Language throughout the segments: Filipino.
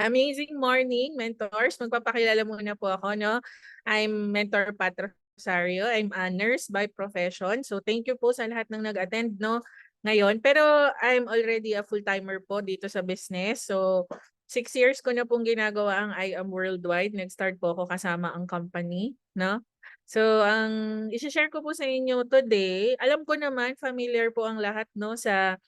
Amazing morning, mentors. Magpapakilala muna po ako, no? I'm Mentor Pat Rosario. I'm a nurse by profession. So thank you po sa lahat ng nag-attend, no? Ngayon. Pero I'm already a full-timer po dito sa business. So 6 years ko na pong ginagawa ang I Am Worldwide. Nag-start po ako kasama ang company, no? So ang i-share ko po sa inyo today, alam ko naman familiar po ang lahat, no, sa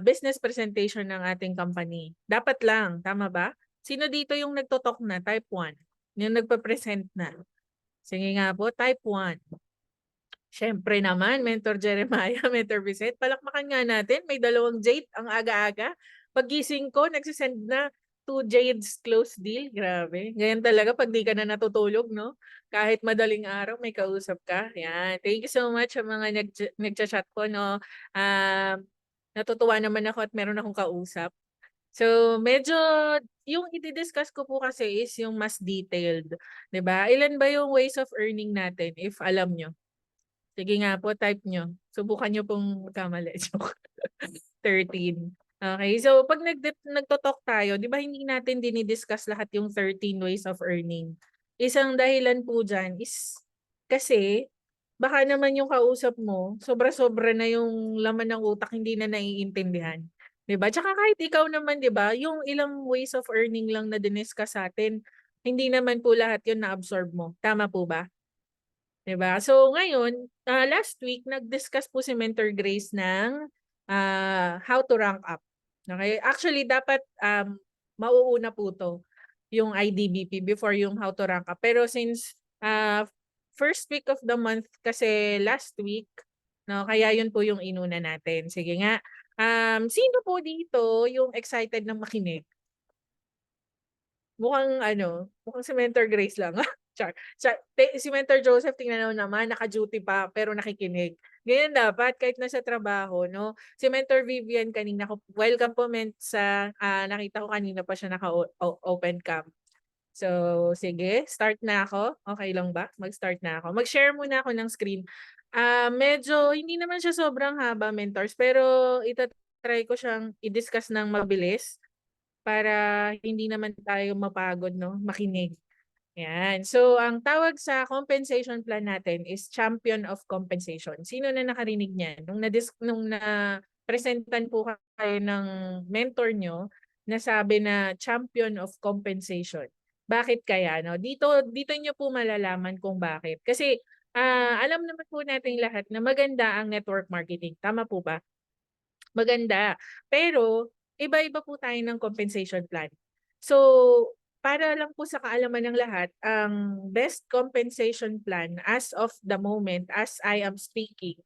business presentation ng ating company. Dapat lang, tama ba? Sino dito yung nagtotalk na? Type 1. Yung nagpa-present na. Sige nga po, type 1. Siyempre naman, Mentor Jeremiah, Mentor Vicente, palakpakan nga natin. May 2 Jade ang aga-aga. Paggising ko, nagsisend na 2 Jades close deal. Grabe. Ganyan talaga pag di ka na natutulog, no? Kahit madaling araw, may kausap ka. Yan. Thank you so much sa mga nagchat po, no? Natutuwa naman ako at meron akong kausap. So, medyo yung i-discuss ko po kasi is yung mas detailed, 'di ba? Ilan ba yung ways of earning natin if alam nyo? Sige nga po, type nyo. Subukan nyo pong magkamali. Joke. 13. Okay, so pag nagto-talk tayo, 'di ba hindi natin dinidiscuss lahat yung 13 ways of earning. Isang dahilan po diyan is kasi baka naman yung kausap mo, sobra-sobra na yung laman ng utak, hindi na naiintindihan. 'Di ba? Tsaka kahit ikaw naman, 'di ba, yung ilang ways of earning lang na diniscuss sa atin, hindi naman po lahat yun na-absorb mo. Tama po ba? 'Di ba? So ngayon, last week nag-discuss po si Mentor Grace ng how to rank up. Okay? Actually dapat mauuna po 'to, yung IDBP before yung how to rank up. Pero since first week of the month kasi last week, no, kaya yun po yung inuna natin. Sige nga. Sino po dito yung excited na makinig? Mukhang si Mentor Grace lang. Char. Si Mentor Joseph, tingnan mo naman, naka-duty pa, pero nakikinig. Ganyan dapat, kahit nasa trabaho, no? Si Mentor Vivian, kanina ko, welcome po, nakita ko kanina pa siya naka-open cam. So, sige, start na ako. Okay lang ba? Mag-start na ako. Mag-share muna ako ng screen. Medyo, hindi naman siya sobrang haba, mentors, pero itatry ko siyang i-discuss ng mabilis para hindi naman tayo mapagod, no? Makinig. Yan. So, ang tawag sa compensation plan natin is champion of compensation. Sino na nakarinig niyan? Nung na-presentan po kayo ng mentor nyo, nasabi na champion of compensation. Bakit kaya? No? Dito nyo po malalaman kung bakit. Kasi alam naman po natin lahat na maganda ang network marketing. Tama po ba? Maganda. Pero iba-iba po tayo ng compensation plan. So, para lang po sa kaalaman ng lahat, ang best compensation plan as of the moment, as I am speaking,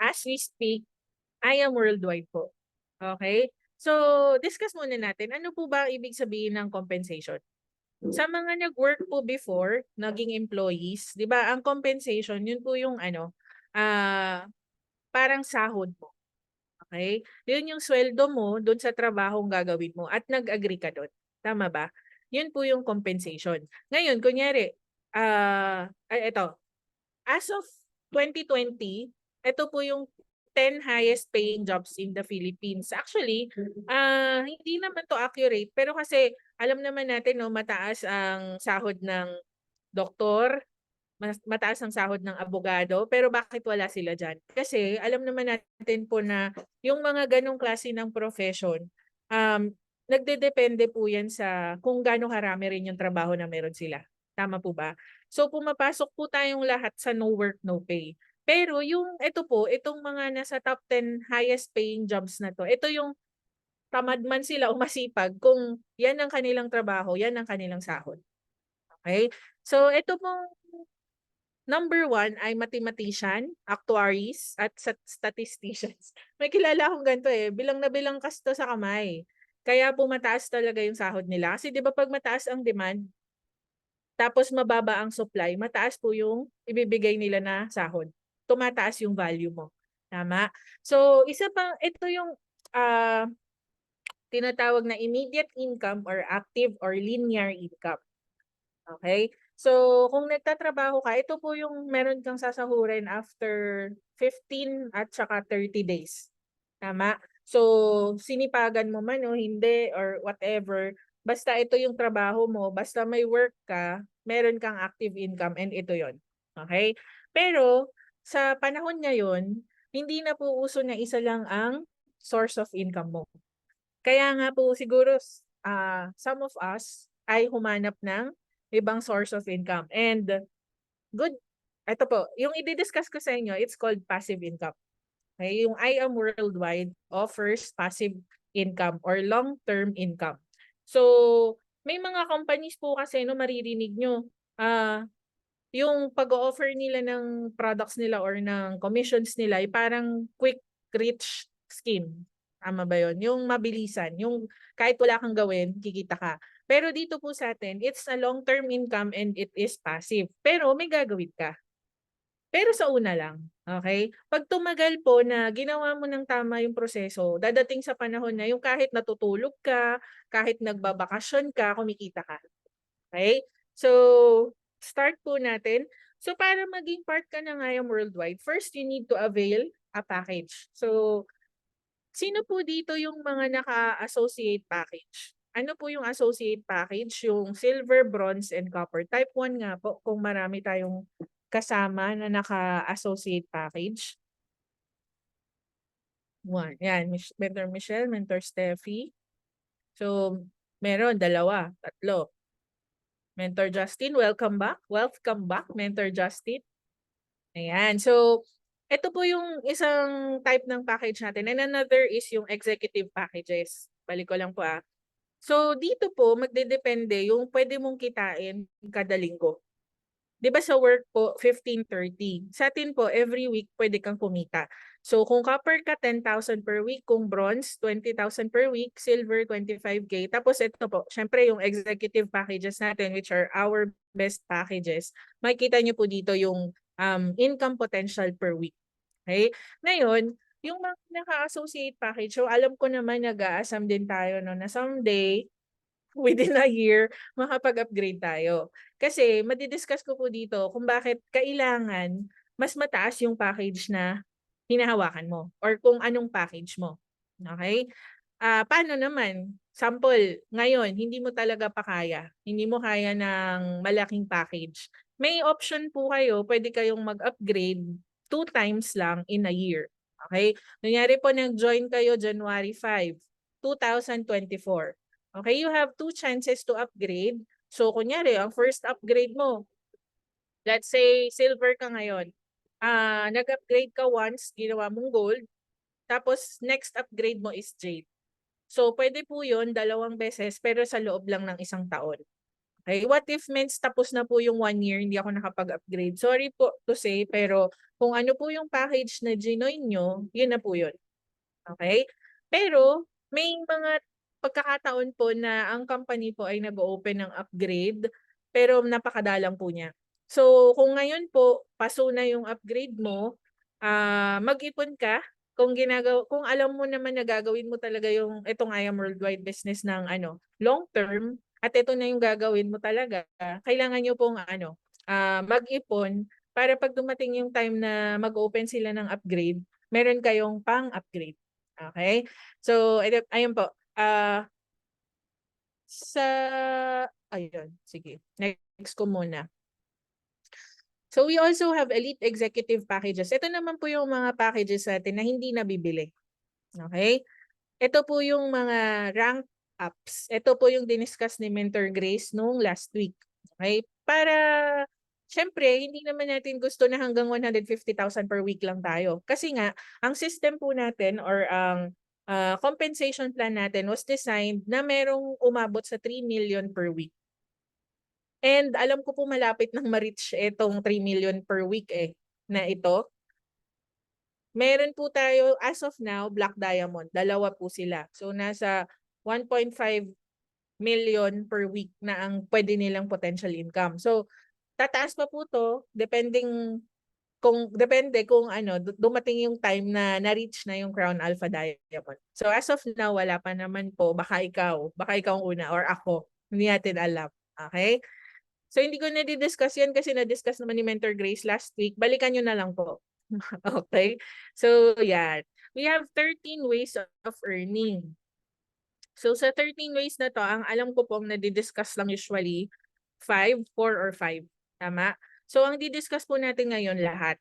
as we speak, I am worldwide po. Okay? So, discuss muna natin, ano po ba ang ibig sabihin ng compensation? Sa mga nag-work po before, naging employees, 'di ba, ang compensation, yun po yung parang sahod mo. Okay? Yun yung sweldo mo dun sa trabahong gagawin mo at nag-agree ka dun. Tama ba? Yun po yung compensation. Ngayon, kunyari, ito, as of 2020, ito po yung 10 highest paying jobs in the Philippines. Actually, hindi naman to accurate, pero kasi alam naman natin, no, mataas ang sahod ng doktor, mataas ang sahod ng abogado, pero bakit wala sila diyan? Kasi alam naman natin po na yung mga ganong klase ng profession, nagdedepende po yan sa kung gaano karami rin yung trabaho na meron sila. Tama po ba? So pumapasok po tayong lahat sa no work, no pay. Pero itong mga nasa top 10 highest paying jobs na to, ito yung tamad man sila o masipag, kung yan ang kanilang trabaho, yan ang kanilang sahod. Okay? So ito pong number 1 ay mathematician, actuaries, at statisticians. May kilala akong ganito bilang na bilang kasi sa kamay. Kaya po mataas talaga yung sahod nila. Kasi 'di ba pag mataas ang demand, tapos mababa ang supply, mataas po yung ibibigay nila na sahod. Tumataas yung value mo. Tama? So, ito yung ah, tinatawag na immediate income or active or linear income. Okay? So, kung nagtatrabaho ka, ito po yung meron kang sasahurin after 15 at saka 30 days. Tama? So, sinipagan mo man o hindi or whatever, basta ito yung trabaho mo, basta may work ka, meron kang active income and ito yon. Okay? Pero sa panahon ngayon, hindi na po uso na isa lang ang source of income mo. Kaya nga po siguro some of us ay humanap ng ibang source of income. And good, ito po, yung i-discuss ko sa inyo, it's called passive income. Okay? Yung I Am Worldwide offers passive income or long-term income. So, may mga companies po kasi no maririnig nyo, yung pag-offer nila ng products nila or ng commissions nila ay parang quick rich scheme. Tama ba yun? Yung mabilisan, yung kahit wala kang gawin, kikita ka. Pero dito po sa atin, it's a long-term income and it is passive. Pero may gagawin ka. Pero sa una lang, okay? Pag tumagal po na ginawa mo ng tama yung proseso, dadating sa panahon na yung kahit natutulog ka, kahit nagbabakasyon ka, kumikita ka. Okay? So, start po natin. So, para maging part ka ng IAM Worldwide, first you need to avail a package. So, sino po dito yung mga naka-associate package? Ano po yung associate package? Yung silver, bronze, and copper. Type 1 nga po kung marami tayong kasama na naka-associate package. 1. Yan, Mentor Michelle, Mentor Steffi. So, meron, 2, 3. Mentor Justin, welcome back. Welcome back, Mentor Justin. Ayan. So, ito po yung isang type ng package natin. And another is yung executive packages. Balik ko lang po . So, dito po, magdedepende yung pwede mong kitain kada linggo. 'Di ba sa work po, 15-30. Sa atin po, every week pwede kang kumita. So, kung copper ka, 10,000 per week. Kung bronze, 20,000 per week. Silver, 25K. Tapos ito po, syempre yung executive packages natin, which are our best packages. Makikita nyo po dito yung income potential per week. Okay? Ngayon, yung mga naka-associate package, so alam ko naman nag-aasam din tayo no, na someday, within a year, makapag-upgrade tayo. Kasi madidiscuss ko po dito kung bakit kailangan mas mataas yung package na hinahawakan mo or kung anong package mo. Okay? Paano naman? Sample, ngayon, hindi mo talaga pa kaya. Hindi mo kaya ng malaking package. May option po kayo, pwede kayong mag-upgrade 2 times lang in a year. Okay? Nangyari po nag-join kayo January 5, 2024. Okay, you have 2 chances to upgrade. So, kunyari, ang first upgrade mo, let's say, silver ka ngayon. Nag-upgrade ka once, ginawa mong gold. Tapos, next upgrade mo is jade. So, pwede po yun, 2 beses, pero sa loob lang ng 1 taon. Okay, what if means tapos na po yung 1 year, hindi ako nakapag-upgrade? Sorry po to say, pero kung ano po yung package na ginoin nyo, yun na po yun. Okay? Pero may mga pagkakataon po na ang company po ay nag-open ng upgrade pero napakadalang po niya. So kung ngayon po paso na yung upgrade mo, mag-ipon ka kung alam mo naman na gagawin mo talaga yung itong I Am Worldwide business ng long term at ito na yung gagawin mo talaga, kailangan niyo pong mag-ipon para pag dumating yung time na mag-open sila ng upgrade, meron kayong pang-upgrade. Okay? So, ayun po. Ayun, sige. Next ko muna. So, we also have elite executive packages. Ito naman po yung mga packages natin na hindi nabibili. Okay? Ito po yung mga rank ups. Ito po yung diniscuss ni Mentor Grace nung last week. Okay? Para syempre, hindi naman natin gusto na hanggang 150,000 per week lang tayo. Kasi nga, ang system po natin or ang compensation plan natin was designed na merong umabot sa 3 million per week. And alam ko po malapit nang ma-reach itong 3 million per week na ito. Meron po tayo, as of now, Black Diamond. 2 po sila. So, nasa 1.5 million per week na ang pwede nilang potential income. So, tataas pa po to depende kung dumating yung time na na-reach na yung Crown Alpha Diamond. So as of now, wala pa naman po. Baka ikaw ang una or ako. Hindi natin alam. Okay? So hindi ko na di-discuss yan kasi na-discuss naman ni Mentor Grace last week. Balikan nyo na lang po. Okay? So yan. We have 13 ways of earning. So sa 13 ways na to, ang alam ko pong nadi-discuss lang usually 5, 4 or 5. Tama? So ang di-discuss po natin ngayon lahat.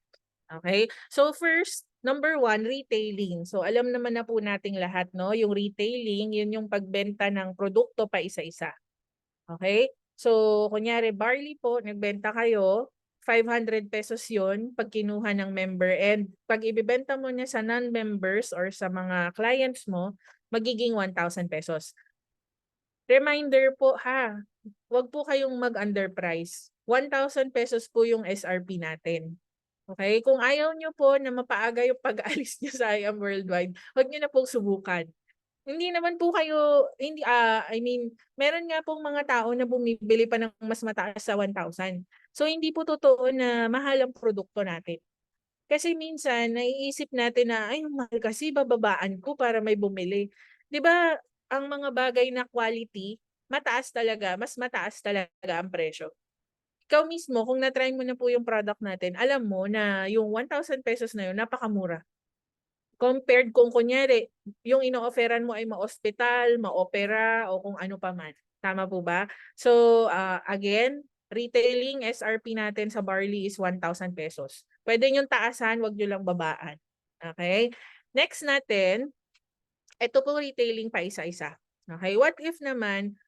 Okay? So first, number 1, retailing. So alam naman na po nating lahat, no? Yung retailing, yun yung pagbenta ng produkto pa isa-isa. Okay? So kunyari barley po, nagbenta kayo, 500 pesos yun pag kinuha ng member, and pag ibibenta mo niya sa non-members or sa mga clients mo, magiging 1,000 pesos. Reminder po ha, wag po kayong mag-underprice. 1,000 pesos po yung SRP natin. Okay? Kung ayaw nyo po na mapaaga yung pag-alis nyo sa I Am Worldwide, wag nyo na pong subukan. Hindi naman po kayo, hindi, I mean, meron nga pong mga tao na bumibili pa ng mas mataas sa 1,000. So, hindi po totoo na mahal ang produkto natin. Kasi minsan, naiisip natin na, ay, mahal kasi, bababaan ko para may bumili. 'Di ba, ang mga bagay na quality, mataas talaga, mas mataas talaga ang presyo. Ikaw mismo, kung na-try mo na po yung product natin, alam mo na yung 1,000 pesos na yun, napakamura. Compared kung kunyari, yung ino-offeran mo ay ma-ospital, ma-opera, o kung ano pa man. Tama po ba? So, again, retailing SRP natin sa barley is 1,000 pesos. Pwede niyong taasan, wag niyo lang babaan. Okay? Next natin, ito po retailing pa isa-isa. Okay? What if naman,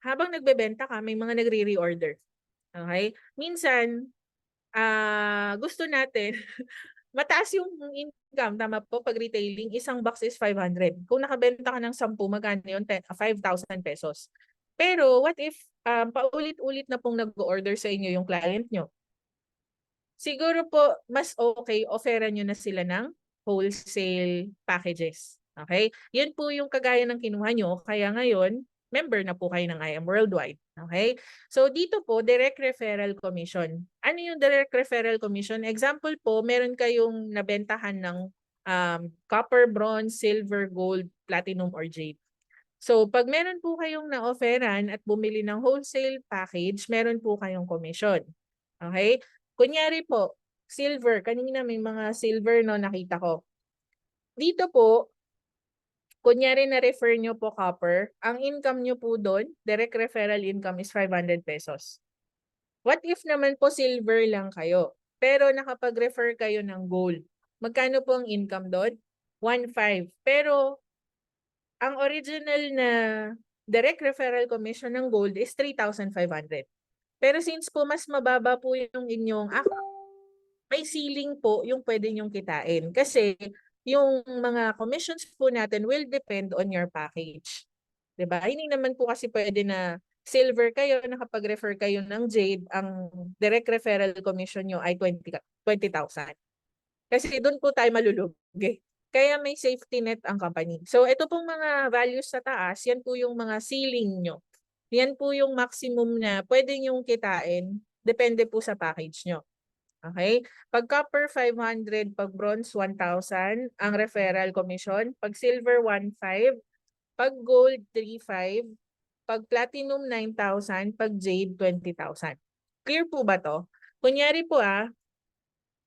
habang nagbebenta ka, may mga nagre-reorder. Okay? Minsan, gusto natin mataas yung income, tama po, pag retailing, isang box is 500. Kung nakabenta ka ng 10, magkano yun? 5,000 pesos. Pero what if paulit-ulit na pong nag-order sa inyo yung client nyo? Siguro po, mas okay, offeran nyo na sila ng wholesale packages. Okay? Yun po yung kagaya ng kinuha nyo. Kaya ngayon, member na po kayo ng I Am Worldwide. Okay? So dito po, direct referral commission. Ano yung direct referral commission? Example po, meron kayong nabentahan ng copper, bronze, silver, gold, platinum, or jade. So pag meron po kayong na-offeran at bumili ng wholesale package, meron po kayong commission. Okay? Kunyari po, silver. Kanina may mga silver no nakita ko. Dito po, kunyari na-refer nyo po copper, ang income nyo po doon, direct referral income is 500 pesos. What if naman po silver lang kayo, pero nakapag-refer kayo ng gold? Magkano po ang income doon? 1,500. Pero ang original na direct referral commission ng gold is 3,500. Pero since po mas mababa po yung inyong may ceiling po yung pwede nyong kitain. Kasi yung mga commissions po natin will depend on your package. 'Di ba? Hindi naman po kasi pwede na silver kayo, nakapag-refer kayo ng jade, ang direct referral commission nyo ay 20,000. Kasi doon po tayo malulugi. Kaya may safety net ang company. So ito pong mga values sa taas, yan po yung mga ceiling nyo. Yan po yung maximum na pwede nyong kitain, depende po sa package nyo. Okay? Pag copper, 500. Pag bronze, 1,000 ang referral commission. Pag silver, 1,500. Pag gold, 3,500. Pag platinum, 9,000. Pag jade, 20,000. Clear po ba to? Kunyari po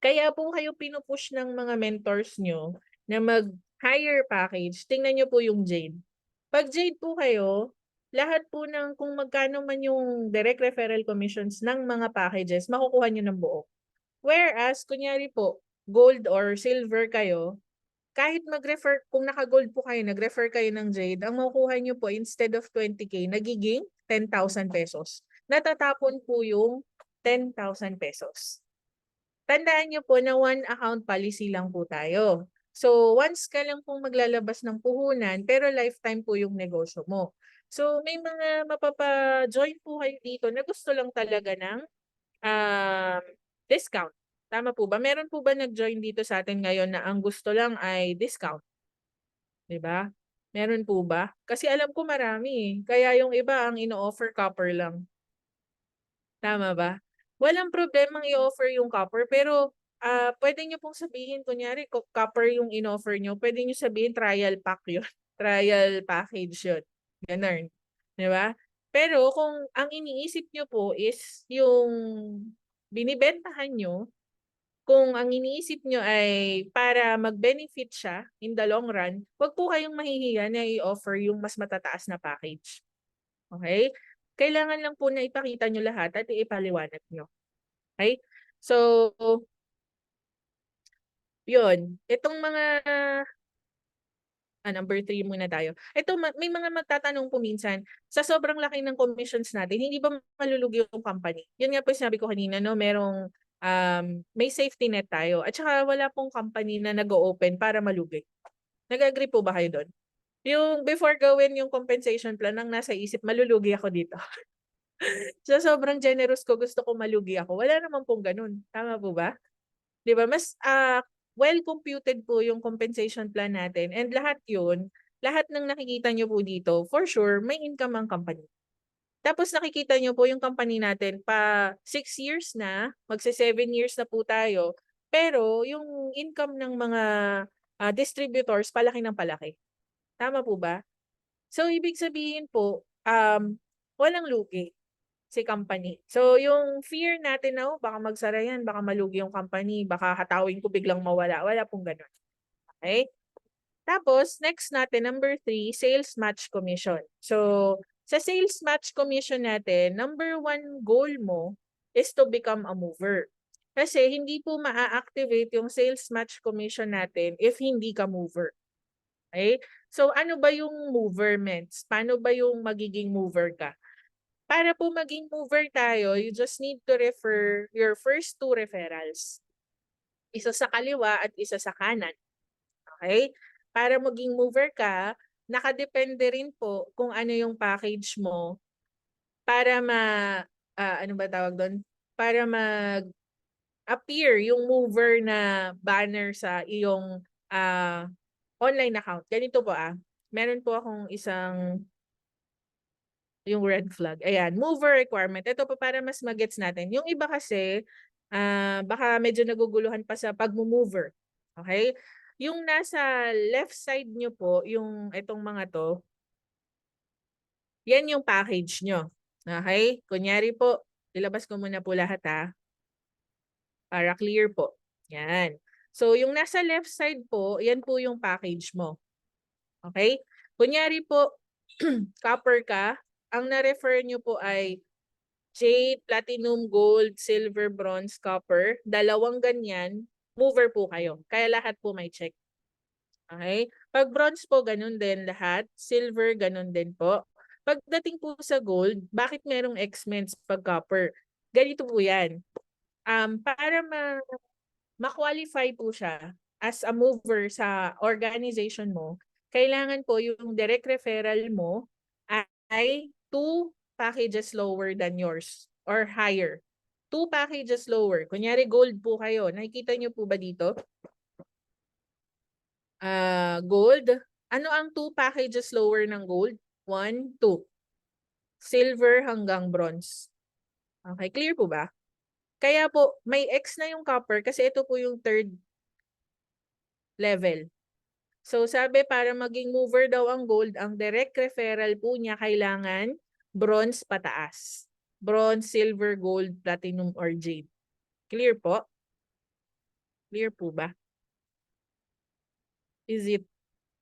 kaya po kayo pinupush ng mga mentors nyo na mag-higher package. Tingnan nyo po yung jade. Pag jade po kayo, lahat po ng kung magkano man yung direct referral commissions ng mga packages, makukuha nyo ng buo. Whereas, kunyari po, gold or silver kayo, kahit mag-refer, kung naka-gold po kayo, nag-refer kayo ng Jade, ang makukuha nyo po instead of 20K, nagiging 10,000 pesos. Natatapon po yung 10,000 pesos. Tandaan nyo po na one account policy lang po tayo. So, once ka lang pong maglalabas ng puhunan, pero lifetime po yung negosyo mo. So, may mga mapapa-join po kayo dito na gusto lang talaga ng discount. Tama po ba? Meron po ba nag-join dito sa atin ngayon na ang gusto lang ay discount? 'Di ba? Meron po ba? Kasi alam ko marami eh. Kaya yung iba ang ino-offer copper lang. Tama ba? Walang problemang i-offer yung copper, pero pwede nyo pong sabihin, kunyari, copper yung in-offer nyo, pwede nyo sabihin trial pack yun. Trial package yun. Ganun. Di ba? Pero kung ang iniisip nyo po is yung binibentahan nyo, kung ang iniisip nyo ay para mag-benefit siya in the long run, wag po kayong mahihiya na i-offer yung mas matataas na package. Okay? Kailangan lang po na ipakita nyo lahat at ipaliwanag nyo. Okay? So, yun. Itong mga number 3 muna tayo. Ito, may mga magtatanong po minsan, sa sobrang laki ng commissions natin, hindi ba malulugi yung company? Yun nga po sinabi ko kanina, no? Merong may safety net tayo. At saka wala pong company na nag-open para malugi. Nag-agree po ba kayo doon? Yung before gawin yung compensation plan, ang nasa isip, malulugi ako dito. So sobrang generous ko, gusto ko malugi ako. Wala naman pong ganun. Tama po ba? 'Di ba? Mas well computed po yung compensation plan natin, and lahat 'yun, lahat ng nakikita nyo po dito, for sure may income ang company. Tapos nakikita nyo po yung company natin pa 6 years na, magse 7 years na po tayo, pero yung income ng mga distributors palaki ng palaki. Tama po ba? So ibig sabihin po, walang lugi si company. So yung fear natin na, baka magsara yan, baka malugi yung company, baka hatawin ko biglang mawala. Wala pong ganun. Okay? Tapos, next natin, number 3, sales match commission. So, sa sales match commission natin, number 1 goal mo is to become a mover. Kasi hindi po maa-activate yung sales match commission natin if hindi ka mover. Okay? So, ano ba yung mover means? Paano ba yung magiging mover ka? Para po maging mover tayo, you just need to refer your first 2 referrals. Isa sa kaliwa at isa sa kanan. Okay? Para maging mover ka, nakadepende rin po kung ano yung package mo para ano ba tawag doon? Para mag-appear yung mover na banner sa iyong online account. Ganito po meron po akong isang yung red flag. Ayan, mover requirement. Ito po para mas magets natin. Yung iba kasi, baka medyo naguguluhan pa sa pag-mover. Okay? Yung nasa left side nyo po, yung itong mga to, yan yung package nyo. Okay? Kunyari po, ilabas ko muna po lahat para clear po. Yan. So, yung nasa left side po, yan po yung package mo. Okay? Kunyari po, copper ka, ang na-refer nyo po ay jade, platinum, gold, silver, bronze, copper. Dalawang ganyan, mover po kayo. Kaya lahat po may check. Okay? Pag bronze po, ganun din lahat. Silver, ganun din po. Pagdating po sa gold, bakit merong X-Mens pag copper? Ganito po yan. Para ma-qualify po siya as a mover sa organization mo, kailangan po yung direct referral mo ay 2 packages lower than yours or higher. 2 packages lower. Kunyari gold po kayo. Nakikita nyo po ba dito? Gold. Ano ang 2 packages lower ng gold? 1, 2. Silver hanggang bronze. Okay, clear po ba? Kaya po, may X na yung copper kasi ito po yung 3rd level. So sabi, para maging mover daw ang gold, ang direct referral po niya kailangan bronze pataas. Bronze, silver, gold, platinum, or jade. Clear po? Clear po ba? Is it?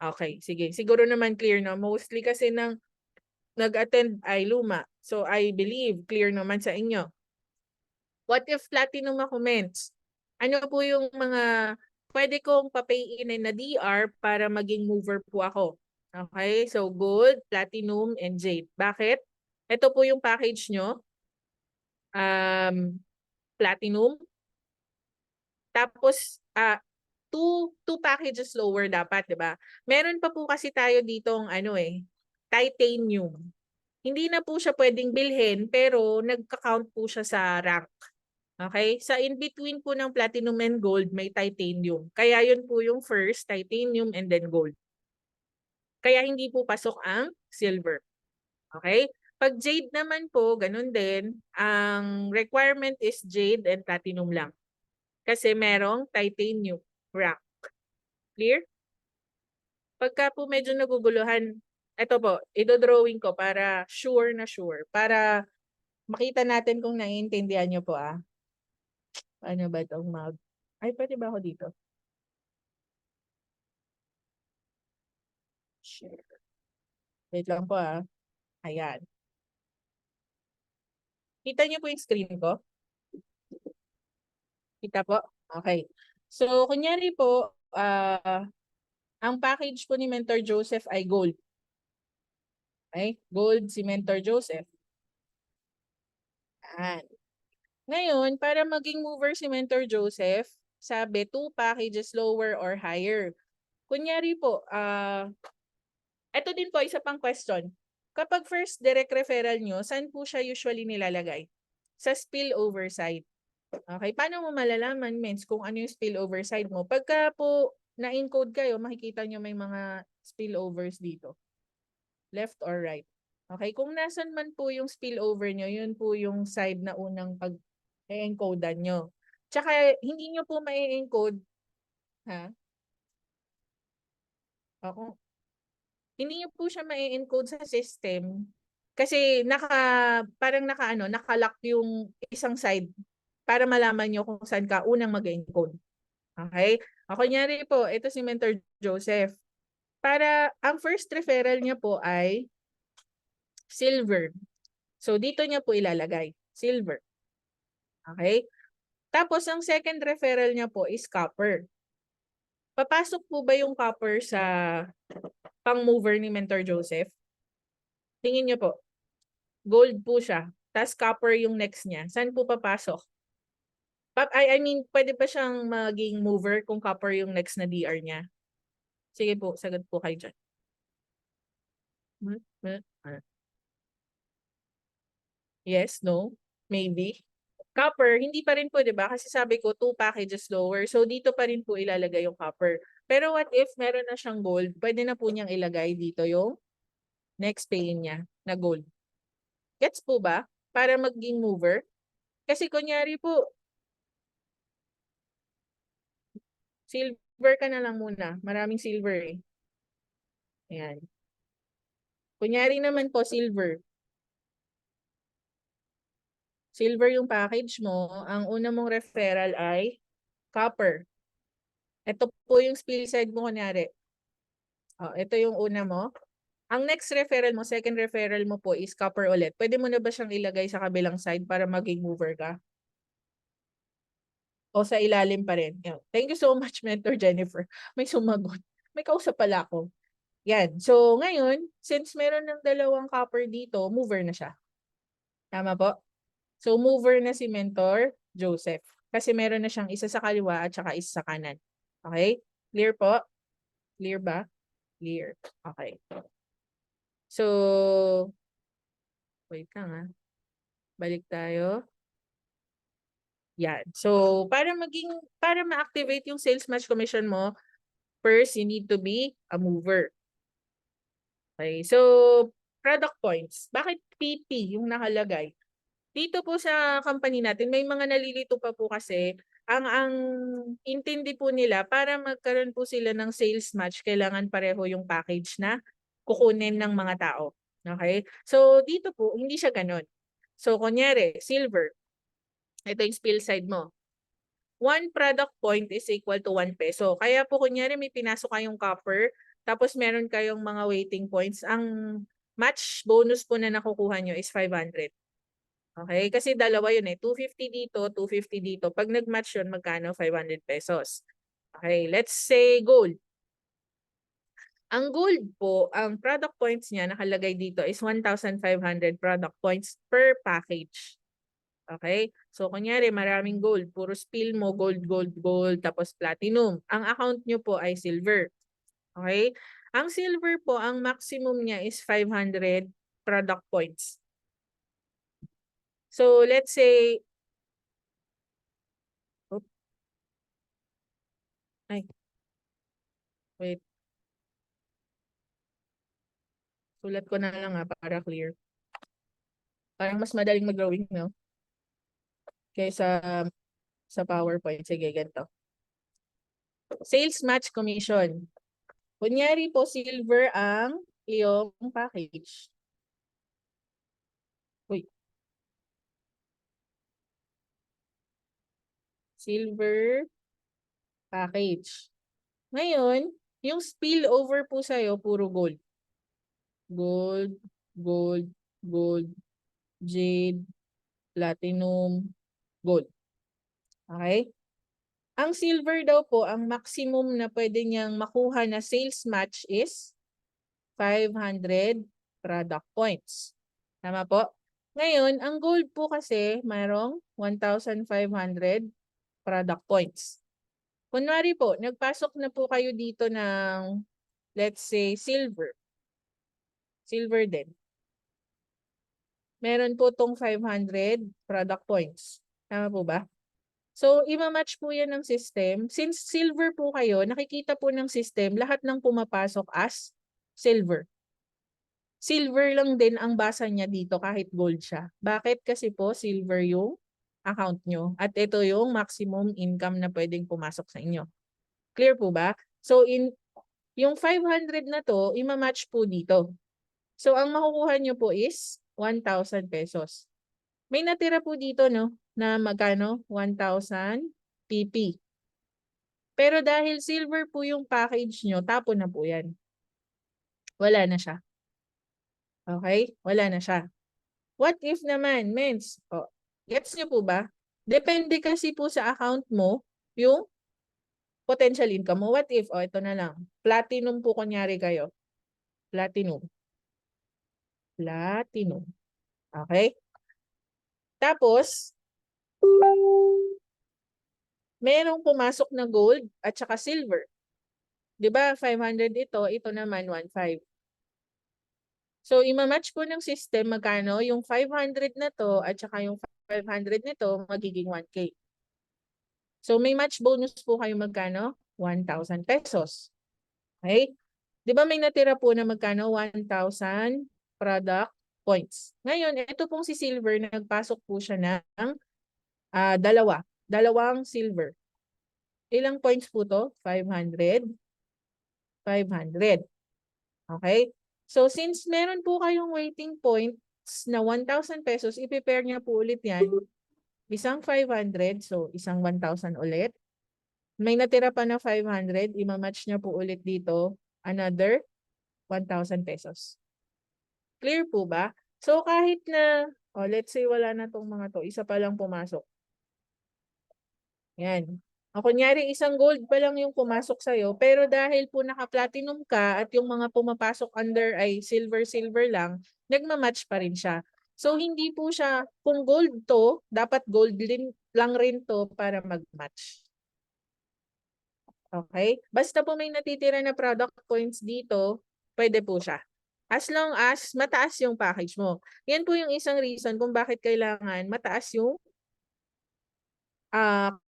Okay, sige. Siguro naman clear na. Mostly kasi nag-attend ay luma. So I believe clear naman sa inyo. What if platinum ako, mens? Ano po yung mga pwede kong papay-inin na DR para maging mover po ako? Okay, so gold, platinum, and jade. Bakit? Ito po yung package nyo. Platinum. Tapos, two packages lower dapat, di ba? Meron pa po kasi tayo ditong titanium. Hindi na po siya pwedeng bilhin, pero nagka-count po siya sa rank. Okay? Sa in-between po ng platinum and gold, may titanium. Kaya yun po yung first, titanium and then gold. Kaya hindi po pasok ang silver. Okay? Pag jade naman po, ganun din. Ang requirement is jade and platinum lang. Kasi merong titanium rank. Clear? Pagka po medyo naguguluhan, ito po, idodrawing ko para sure na sure. Para makita natin kung naiintindihan nyo po Ano ba itong mag? Ay, pwede ba ako dito? Share. Wait lang po ah. Ayan. Kita niyo po yung screen ko? Kita po? Okay. So, kunyari po, ang package po ni Mentor Joseph ay gold. Okay? Gold si Mentor Joseph. Ayan. Ngayon, para maging mover si Mentor Joseph, sabi 2 packages lower or higher. Kunyari po, ito din po, isa pang question. Kapag first direct referral nyo, saan po siya usually nilalagay? Sa spillover side. Okay, paano mo malalaman, Mens, kung ano yung spillover side mo? Pagka po na-encode kayo, makikita nyo may mga spillovers dito. Left or right. Okay, kung nasan man po yung spillover nyo, yun po yung side na unang pag-encodean nyo. Tsaka, hindi nyo po ma-encode, ha? Ako, hindi niyo po siya ma-encode sa system kasi parang naka-lock yung isang side para malaman niyo kung saan ka unang mag-encode. Okay? Kunyari po, ito si Mentor Joseph. Para ang first referral niya po ay silver. So dito niya po ilalagay, silver. Okay? Tapos ang second referral niya po is copper. Papasok po ba yung copper sa pang-mover ni Mentor Joseph? Tingin niyo po. Gold po siya. Tapos copper yung next niya. Saan po papasok? I mean, pwede pa siyang maging mover kung copper yung next na DR niya. Sige po, sagot po kayo dyan. Yes, no, maybe. Copper, hindi pa rin po, di ba? Kasi sabi ko, 2 packages lower. So, dito pa rin po ilalagay yung copper. Pero what if meron na siyang gold? Pwede na po niyang ilagay dito yung next pay niya na gold. Gets po ba? Para maging mover. Kasi kunyari po, silver ka na lang muna. Maraming silver eh. Ayan. Kunyari naman po, silver. Silver yung package mo. Ang una mong referral ay copper. Ito po yung spill side mo kunyari. Ito yung una mo. Ang next referral mo, second referral mo po is copper ulit. Pwede mo na ba siyang ilagay sa kabilang side para maging mover ka? O sa ilalim pa rin? Yan. Thank you so much, Mentor Jennifer. May sumagot. May kausap pala ako. Yan. So, ngayon, since meron ng dalawang copper dito, mover na siya. Tama po? So, mover na si Mentor Joseph. Kasi meron na siyang isa sa kaliwa at saka isa sa kanan. Okay? Clear po? Clear ba? Clear. Okay. So, wait lang ah. Balik tayo. Yan. So, para ma-activate yung sales match commission mo, first, you need to be a mover. Okay. So, product points. Bakit PP yung nakalagay? Dito po sa company natin, may mga nalilito pa po kasi ang intindi po nila para magkaroon po sila ng sales match, kailangan pareho yung package na kukunin ng mga tao. Okay? So, dito po, hindi siya ganun. So, kunyari, silver. Ito yung spill side mo. 1 product point is equal to 1 peso. Kaya po kunyari may pinasok kayong copper, tapos meron kayong mga waiting points, ang match bonus po na nakukuha nyo is 500. Okay? Kasi dalawa yun eh. 250 dito, 250 dito. Pag nag-match yun, magkano? 500 pesos. Okay, let's say gold. Ang gold po, ang product points niya nakalagay dito is 1,500 product points per package. Okay? So, kunyari, maraming gold. Puro spill mo, gold, gold, gold, tapos platinum. Ang account nyo po ay silver. Okay? Ang silver po, ang maximum niya is 500 product points. So, let's say, oops, ay, wait. Sulat ko na lang para clear. Parang mas madaling mag-drawing, no? Kaysa sa PowerPoint. Sige, ganito. Sales match commission. Kunyari po, silver ang iyong package. Uy. Silver package. Ngayon, yung spillover po sa'yo, puro gold. Gold, gold, gold, jade, platinum, gold. Okay? Ang silver daw po, ang maximum na pwede niyang makuha na sales match is 500 product points. Tama po? Ngayon, ang gold po kasi mayroong 1,500 product points. Kunwari po, nagpasok na po kayo dito ng, let's say, silver. Silver din. Meron po tong 500 product points. Tama po ba? So, ima-match po yan ng system. Since silver po kayo, nakikita po ng system lahat ng pumapasok as silver. Silver lang din ang basa niya dito kahit gold siya. Bakit? Kasi po silver yung account nyo. At ito yung maximum income na pwedeng pumasok sa inyo. Clear po ba? So, yung 500 na to, ima-match po dito. So, ang makukuha nyo po is 1,000 pesos. May natira po dito, no? Na magkano? 1,000 PP. Pero dahil silver po yung package nyo, tapon na po yan. Wala na siya. Okay? Wala na siya. What if naman, mens? Oh, gets nyo po ba? Depende kasi po sa account mo yung potential income mo. What if? Oh, ito na lang. Platinum po kunyari kayo. Platinum. Platinum. Okay? Tapos, merong pumasok na gold at saka silver. 'Di ba? 500 ito naman 1,500. So, ima-match po ng system magkano yung 500 na to at saka yung 500 nito magiging 1K. So, may match bonus po kayo magkano? 1,000 pesos. Okay? 'Di ba may natira po na magkano? 1,000 product points. Ngayon, ito pong si silver, nagpasok po siya ng dalawang silver. Ilang points po to? 500. 500. Okay? So, since meron po kayong waiting points na 1,000 pesos, i-prepare niya po ulit yan. Isang 500, so isang 1,000 ulit. May natira pa na 500, ima-match niya po ulit dito, another 1,000 pesos. Clear po ba? So, kahit na, let's say wala na tong mga to, isa pa lang pumasok. Yan. Kunyari, isang gold pa lang yung pumasok sa'yo, pero dahil po naka-platinum ka at yung mga pumapasok under ay silver lang, nagmamatch pa rin siya. So, hindi po siya, kung gold to, dapat gold lang rin to para mag-match. Okay? Basta po may natitira na product points dito, pwede po siya. As long as mataas yung package mo. Yan po yung isang reason kung bakit kailangan mataas yung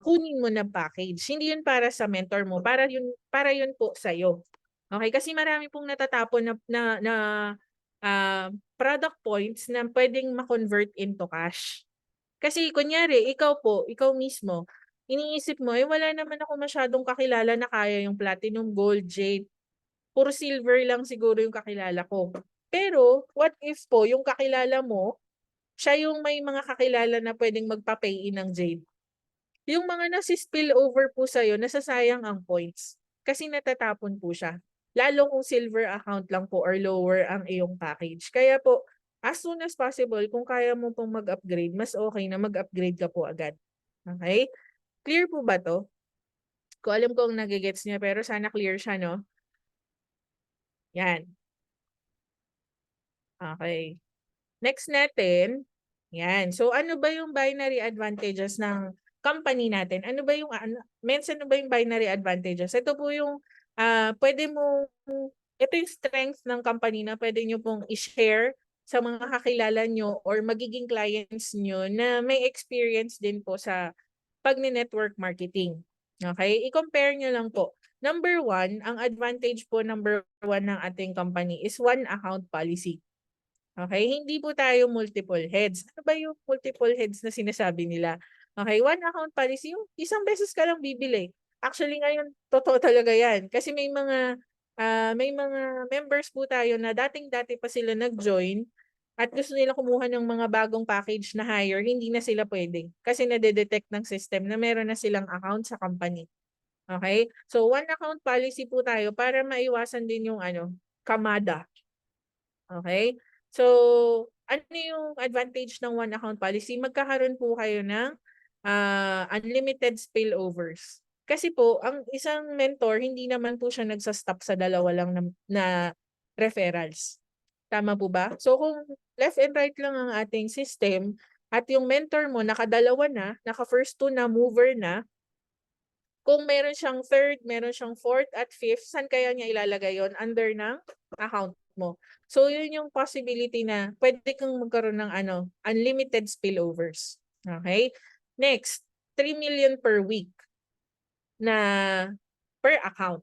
kunin mo na package. Hindi yun para sa mentor mo, para yun po sa iyo. Okay? Kasi marami pong natatapon na product points na pwedeng ma-convert into cash. Kasi kunyari, ikaw mismo, iniisip mo, wala naman ako masyadong kakilala na kaya yung platinum, gold, jade. Puro silver lang siguro yung kakilala ko. Pero, what if po, yung kakilala mo, siya yung may mga kakilala na pwedeng magpa-pay-in ng jade. Yung mga nasi-spill over po sa'yo, nasasayang ang points. Kasi natatapon po siya. Lalo kung silver account lang po or lower ang iyong package. Kaya po, as soon as possible, kung kaya mo pong mag-upgrade, mas okay na mag-upgrade ka po agad. Okay? Clear po ba to? Ko alam kung nagigets niya, pero sana clear siya, no? Yan. Okay. Next natin, yan. So ano ba yung binary advantages ng company natin? Ano ba yung, mention ano ba yung binary advantages? Ito po yung, pwede mo, ito yung strength ng company na pwede nyo pong i-share sa mga kakilala nyo or magiging clients nyo na may experience din po sa pag-network marketing. Okay? I-compare nyo lang po. Number one, ang advantage po number one ng ating company is one account policy. Okay, hindi po tayo multiple heads. Ano ba yung multiple heads na sinasabi nila? Okay, one account policy, yung isang beses ka lang bibili. Actually ngayon, totoo talaga yan. Kasi may mga members po tayo na dating-dati pa sila nag-join at gusto nila kumuha ng mga bagong package na higher, hindi na sila pwede. Kasi nade-detect ng system na meron na silang account sa company. Okay? So one account policy po tayo para maiwasan din yung kamada. Okay? So ano yung advantage ng one account policy? Magkakaroon po kayo ng unlimited spillovers. Kasi po, ang isang mentor, hindi naman po siya nagsa-stop sa dalawa lang na referrals. Tama po ba? So kung left and right lang ang ating system at yung mentor mo nakadalawa na, naka first two na, mover na, kung meron siyang third, meron siyang fourth at fifth, saan kaya niya ilalagay yon? Under ng account mo. So yun yung possibility na pwede kang magkaroon ng unlimited spillovers. Okay? Next, 3 million per week na per account.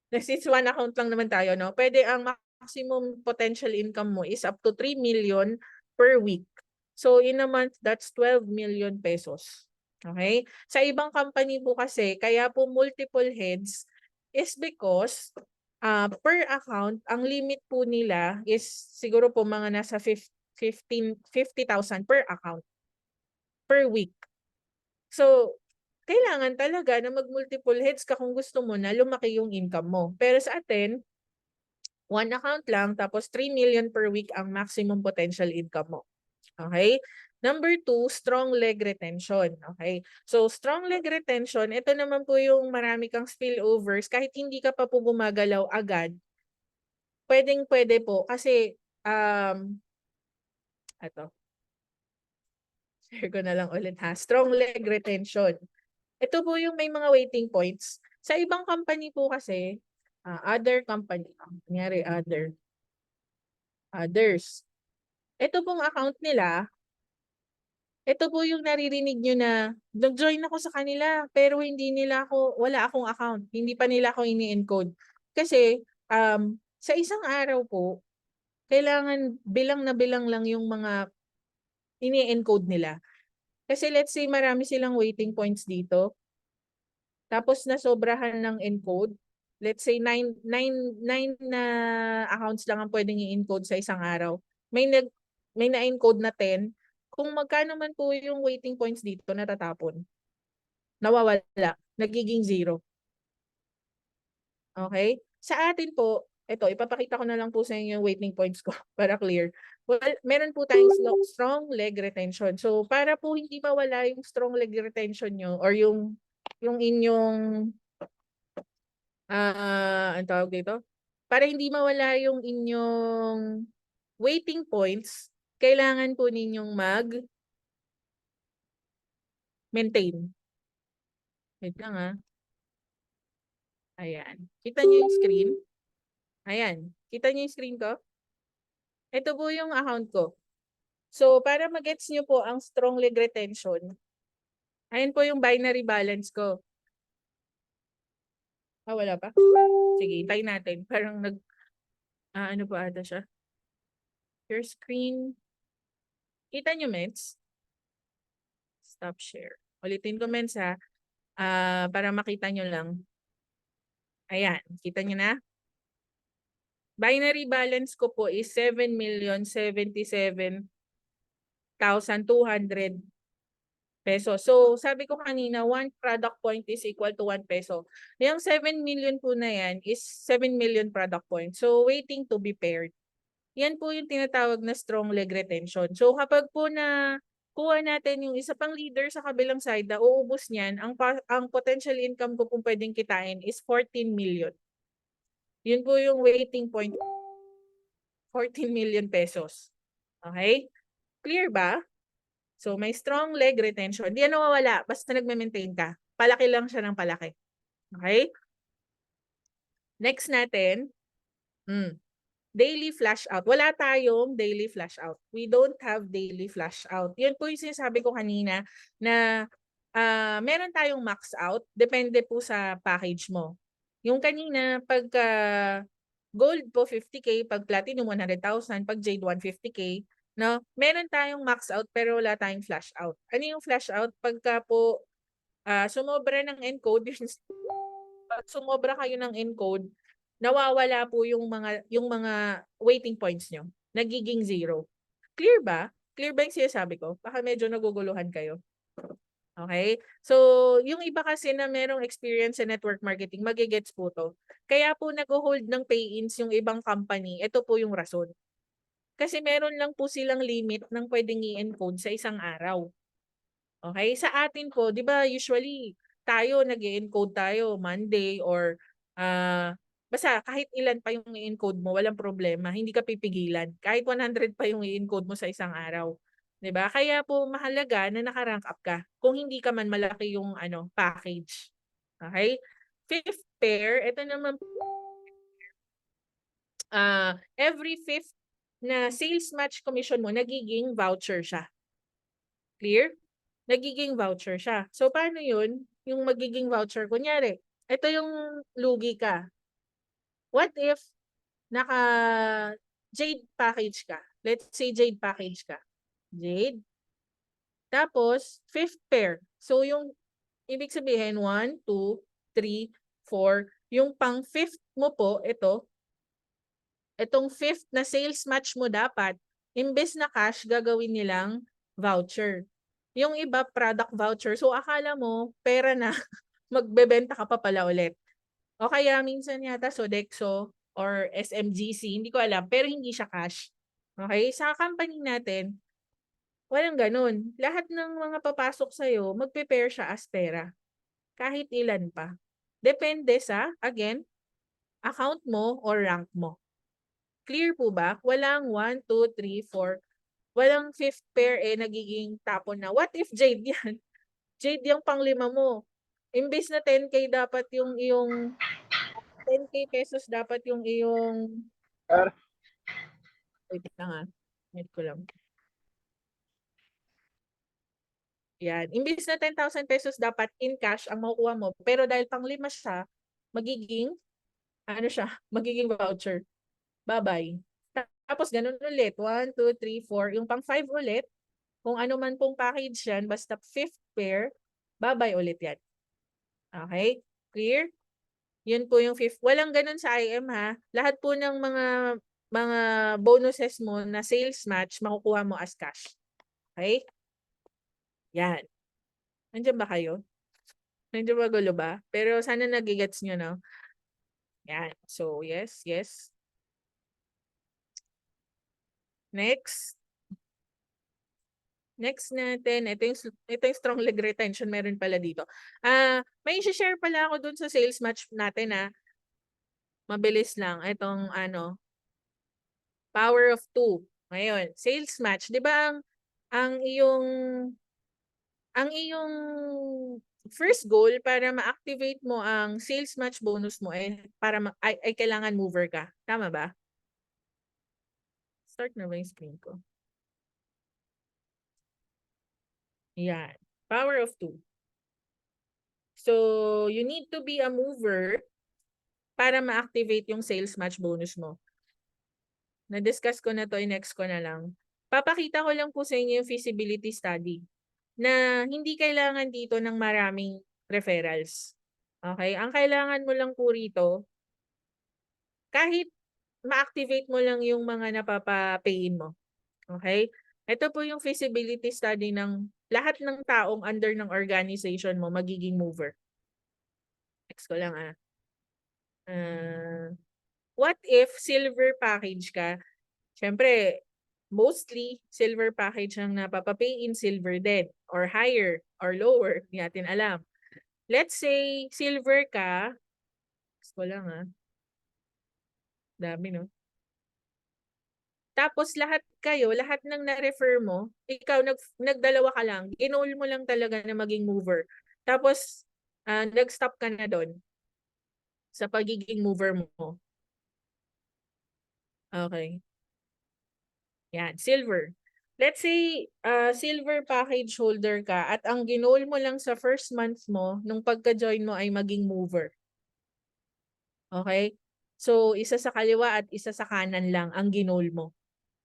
Since one account lang naman tayo, no? Pwede ang maximum potential income mo is up to 3 million per week. So in a month, that's 12 million pesos. Okay? Sa ibang company po kasi, kaya po multiple heads is because per account, ang limit po nila is siguro po mga nasa 50,000 per account per week. So, kailangan talaga na mag-multiple heads ka kung gusto mo na lumaki yung income mo. Pero sa atin, one account lang, tapos 3 million per week ang maximum potential income mo. Okay? Number 2, strong leg retention. Okay? So, strong leg retention, ito naman po yung marami kang spillovers. Kahit hindi ka pa po gumagalaw agad, pwedeng-pwede po. Kasi, ito, share ko na lang ulit ha. Strong leg retention. Ito po yung may mga waiting points. Sa ibang company po kasi, other company, kunyari others. Ito pong account nila, ito po yung naririnig nyo na nag-join ako sa kanila pero wala akong account. Hindi pa nila ako ini-encode. Kasi sa isang araw po, kailangan bilang na bilang lang yung mga ini-encode nila. Kasi let's say marami silang waiting points dito. Tapos nasobrahan ng encode. Let's say 9 na accounts lang ang pwedeng i-encode sa isang araw. May na-encode na 10. Kung magkano man po yung waiting points dito, natatapon. Nawawala. Nagiging 0. Okay? Sa atin po, ito, ipapakita ko na lang po sa inyo yung waiting points ko para clear. Well, meron po tayong strong leg retention. So, para po hindi mawala yung strong leg retention nyo or yung inyong ang tawag dito? Para hindi mawala yung inyong waiting points, kailangan po ninyong mag-maintain. Wait lang Ayan. Kita niyo yung screen? Ayan. Kita niyo yung screen ko? Ito po yung account ko. So, para mag-gets niyo po ang strong leg retention, ayan po yung binary balance ko. Wala pa? Sige, hintayin natin. Parang ano pa ata siya? Your screen. Kita niyo, Mets? Stop share. Ulitin ko, Mets, ha? Para makita nyo lang. Ayan, kita nyo na? Binary balance ko po is 7,077,200 pesos. So, sabi ko kanina, 1 product point is equal to 1 peso. Yung 7 million po na yan is 7 million product points. So, waiting to be paired. Yan po yung tinatawag na strong leg retention. So, kapag po na kuha natin yung isa pang leader sa kabilang side na uubos niyan, ang potential income ko kung pwedeng kitain is 14 million. Yun po yung waiting point, 14 million pesos. Okay? Clear ba? So, may strong leg retention. Hindi yan nawawala. Basta nagme-maintain ka. Palaki lang siya ng palaki. Okay? Next natin, daily flash out. Wala tayong daily flash out. We don't have daily flash out. Yun po yung sinasabi ko kanina na meron tayong max out. Depende po sa package mo. Yung kanina, pagka gold po 50K, pag platinum 100,000, pag jade 150K, no? Meron tayong max out pero wala tayong flash out. Ano yung flash out? Pagka po sumobra ng encode, pag sumobra kayo ng encode, nawawala po yung mga waiting points nyo. Nagiging 0. Clear ba? Clear ba yung sinasabi ko? Baka medyo naguguluhan kayo. Okay? So, yung iba kasi na merong experience sa network marketing, magigets po 'to. Kaya po nagho-hold ng pay-ins yung ibang company, ito po yung rason. Kasi meron lang po silang limit ng puwedeng i-encode sa isang araw. Okay? Sa atin po, 'di ba usually tayo nag-e-encode tayo Monday or, basta kahit ilan pa yung i-encode mo walang problema, hindi ka pipigilan. Kahit 100 pa yung i-encode mo sa isang araw, 'di ba? Kaya po mahalaga na naka-rank up ka kung hindi ka man malaki yung ano, package. Okay? Fifth pair, ito naman every fifth na sales match commission mo nagiging voucher siya. Clear? Nagiging voucher siya. So, paano yun? Yung magiging voucher, kunyari, ito yung lugi ka. What if naka Jade package ka? Let's say Jade package ka. Jade. Tapos, fifth pair. So, yung ibig sabihin, 1, 2, 3, 4. Yung pang fifth mo po, itong fifth na sales match mo dapat, imbes na cash, gagawin nilang voucher. Yung iba, product voucher. So, akala mo, pera na, magbebenta ka pa pala ulit. O kaya minsan yata Sodexo or SMGC, hindi ko alam, pero hindi siya cash. Okay? Sa company natin, walang ganun. Lahat ng mga papasok sa'yo, magpe-pair siya as pera. Kahit ilan pa. Depende sa, again, account mo or rank mo. Clear po ba? Walang 1, 2, 3, 4. Walang fifth pair nagiging tapon na. What if Jade yan? Jade yung panglima mo. Imbes na 10K dapat yung iyong 10K pesos dapat yung iyong wait lang Wait ko lang. Yan. Imbes na 10,000 pesos dapat in cash ang makukuha mo. Pero dahil panglima siya, magiging, ano siya, magiging voucher. Bye-bye. Tapos ganun ulit. 1, 2, 3, 4. Yung pang 5 ulit, kung ano man pong package yan, basta fifth pair, bye-bye ulit yan. Okay? Clear? Yun po yung fifth. Walang ganun sa IM ha. Lahat po ng mga bonuses mo na sales match, makukuha mo as cash. Okay? Yan. Nandiyan ba kayo? Medyo magulo ba? Pero sana nagigets nyo, no? Yan. So, yes, yes. Next. Next natin, ito yung strong leg retention meron pala dito. May i-share pala ako dun sa sales match natin Mabilis lang. Itong ano, power of 2. Ngayon, sales match, 'di ba ang iyong ang iyong first goal para ma-activate mo ang sales match bonus mo para ay kailangan mover ka. Tama ba? Start na ba yung screen ko? Yan. Power of 2. So, you need to be a mover para ma-activate yung sales match bonus mo. Na-discuss ko na to, next ko na lang. Papakita ko lang po sa inyo yung feasibility study na hindi kailangan dito ng maraming referrals. Okay? Ang kailangan mo lang po rito, kahit ma-activate mo lang yung mga napapa-payin mo. Okay? Ito po yung feasibility study ng lahat ng taong under ng organization mo magiging mover. Next ko lang what if silver package ka? Siyempre, mostly silver package ang napapapay in silver din or higher or lower, hindi natin alam. Let's say silver ka, gusto lang dami no. Tapos lahat kayo, lahat ng na-refer mo, ikaw nagdalawa ka lang, ginol mo lang talaga na maging mover. Tapos nag-stop ka na doon sa pagiging mover mo. Okay. Yan, silver. Let's say, silver package holder ka at ang ginol mo lang sa first month mo nung pagka-join mo ay maging mover. Okay? So, isa sa kaliwa at isa sa kanan lang ang ginol mo.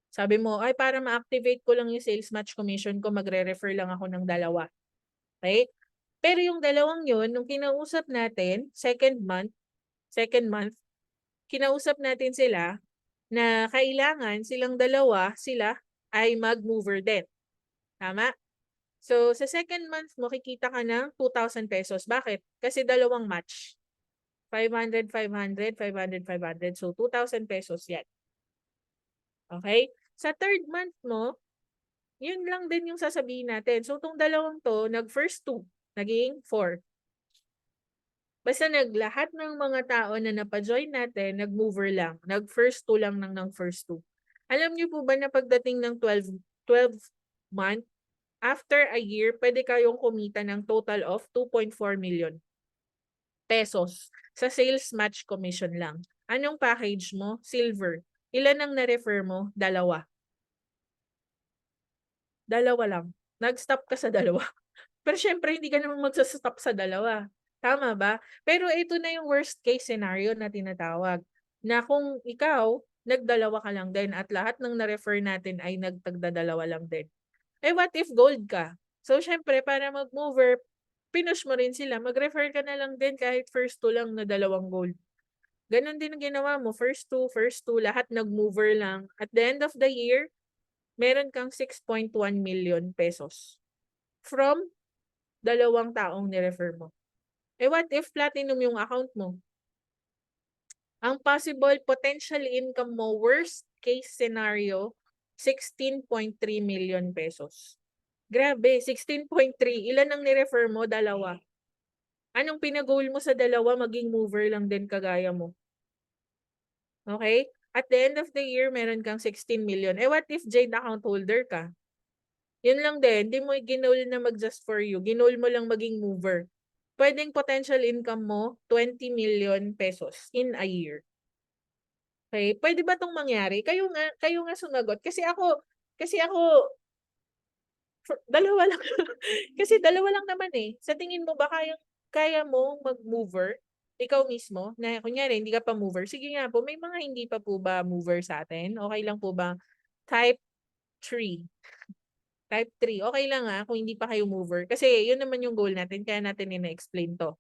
Sabi mo, ay para ma-activate ko lang yung sales match commission ko, magre-refer lang ako ng dalawa. Okay? Pero yung dalawang yun, nung kinausap natin, second month, kinausap natin sila na kailangan silang dalawa, sila ay mag-mover din. Tama? So, sa second month mo, kikita ka ng 2,000 pesos. Bakit? Kasi dalawang match. 500, 500, 500, 500. So, 2,000 pesos yan. Okay? Sa third month mo, yun lang din yung sasabihin natin. So, itong dalawang to, nag-first 2, naging 4. Basta naglahat ng mga tao na napa-join natin, nag-mover lang. Nag-first 2 lang ng first 2. Alam niyo po ba na pagdating ng 12 month, after a year, pwede kayong kumita ng total of 2.4 million pesos sa sales match commission lang. Anong package mo? Silver. Ilan ang na-refer mo? Dalawa. Dalawa lang. Nag-stop ka sa dalawa. Pero syempre, hindi ka naman magsa-stop sa dalawa. Tama ba? Pero ito na yung worst case scenario na tinatawag. Na kung ikaw, nagdalawa ka lang din at lahat ng na-refer natin ay nagtagdadalawa lang din. Eh what if gold ka? So syempre, para mag-mover, pinush mo rin sila. Mag-refer ka na lang din kahit first 2 lang na dalawang gold. Ganon din ang ginawa mo. First 2, lahat nag-mover lang. At the end of the year, meron kang 6.1 million pesos from dalawang taong ni-refer mo. Eh what if platinum yung account mo? Ang possible potential income mo, worst case scenario, 16.3 million pesos. Grabe, 16.3. Ilan ang ni-refer mo? Dalawa. Anong pinag-goal mo sa dalawa? Maging mover lang din kagaya mo. Okay? At the end of the year, meron kang 16 million. Eh what if Jade account holder ka? Yun lang din, hindi mo ginol na mag-just for you. Ginol mo lang maging mover. Pwedeng potential income mo, 20 million pesos in a year. Okay? Pwede ba itong mangyari? Kayo nga sumagot. Kasi ako, dalawa lang. Kasi dalawa lang naman eh. Sa tingin mo ba kaya mo mag-mover? Ikaw mismo, na kunyari, hindi ka pa mover. Sige nga po, may mga hindi pa po ba mover sa atin? Okay lang po ba? Type 3. Type 3, okay lang kung hindi pa kayo mover. Kasi yun naman yung goal natin, kaya natin ina-explain to.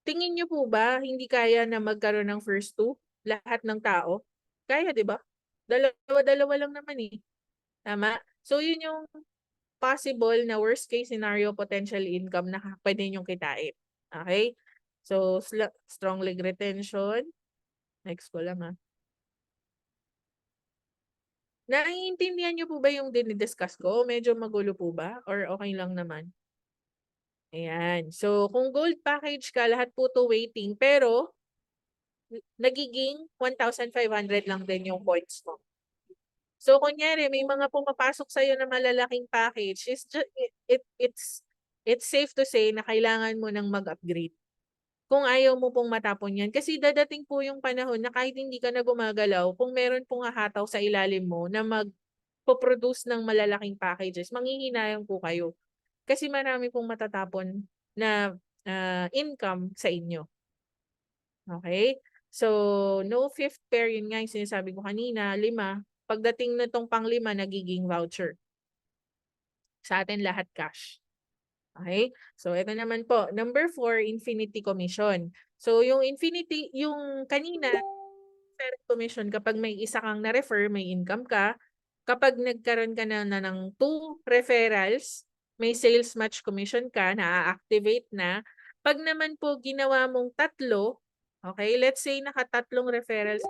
Tingin nyo po ba hindi kaya na magkaroon ng first 2? Lahat ng tao? Kaya, di ba? Dalawa-dalawa lang naman eh. Tama? So yun yung possible na worst case scenario potential income na pwede nyong kitain. Okay? So, strong leg retention. Next ko lang Naiintindihan niyo po ba yung dinidiscuss ko? Medyo magulo po ba? Or okay lang naman? Ayan. So, kung gold package ka, lahat po to waiting. Pero, nagiging 1,500 lang din yung points mo. So, kunyari, may mga pumapasok sa'yo na malalaking package, it's safe to say na kailangan mo nang mag-upgrade. Kung ayaw mo pong matapon yan. Kasi dadating po yung panahon na kahit hindi ka na gumagalaw, kung meron pong hahataw sa ilalim mo na mag-produce ng malalaking packages, manghihinayang po kayo. Kasi marami pong matatapon na income sa inyo. Okay? So, no fifth pair, yun nga yung sinasabi ko kanina, 5. Pagdating na tong pang-5, nagiging voucher. Sa atin lahat cash. Okay? So, ito naman po. Number 4, infinity commission. So, yung kanina, commission, kapag may isa kang na-refer, may income ka. Kapag nagkaroon ka na ng 2 referrals, may sales match commission ka, na-activate na. Pag naman po ginawa mong 3, okay, let's say naka-3 referrals,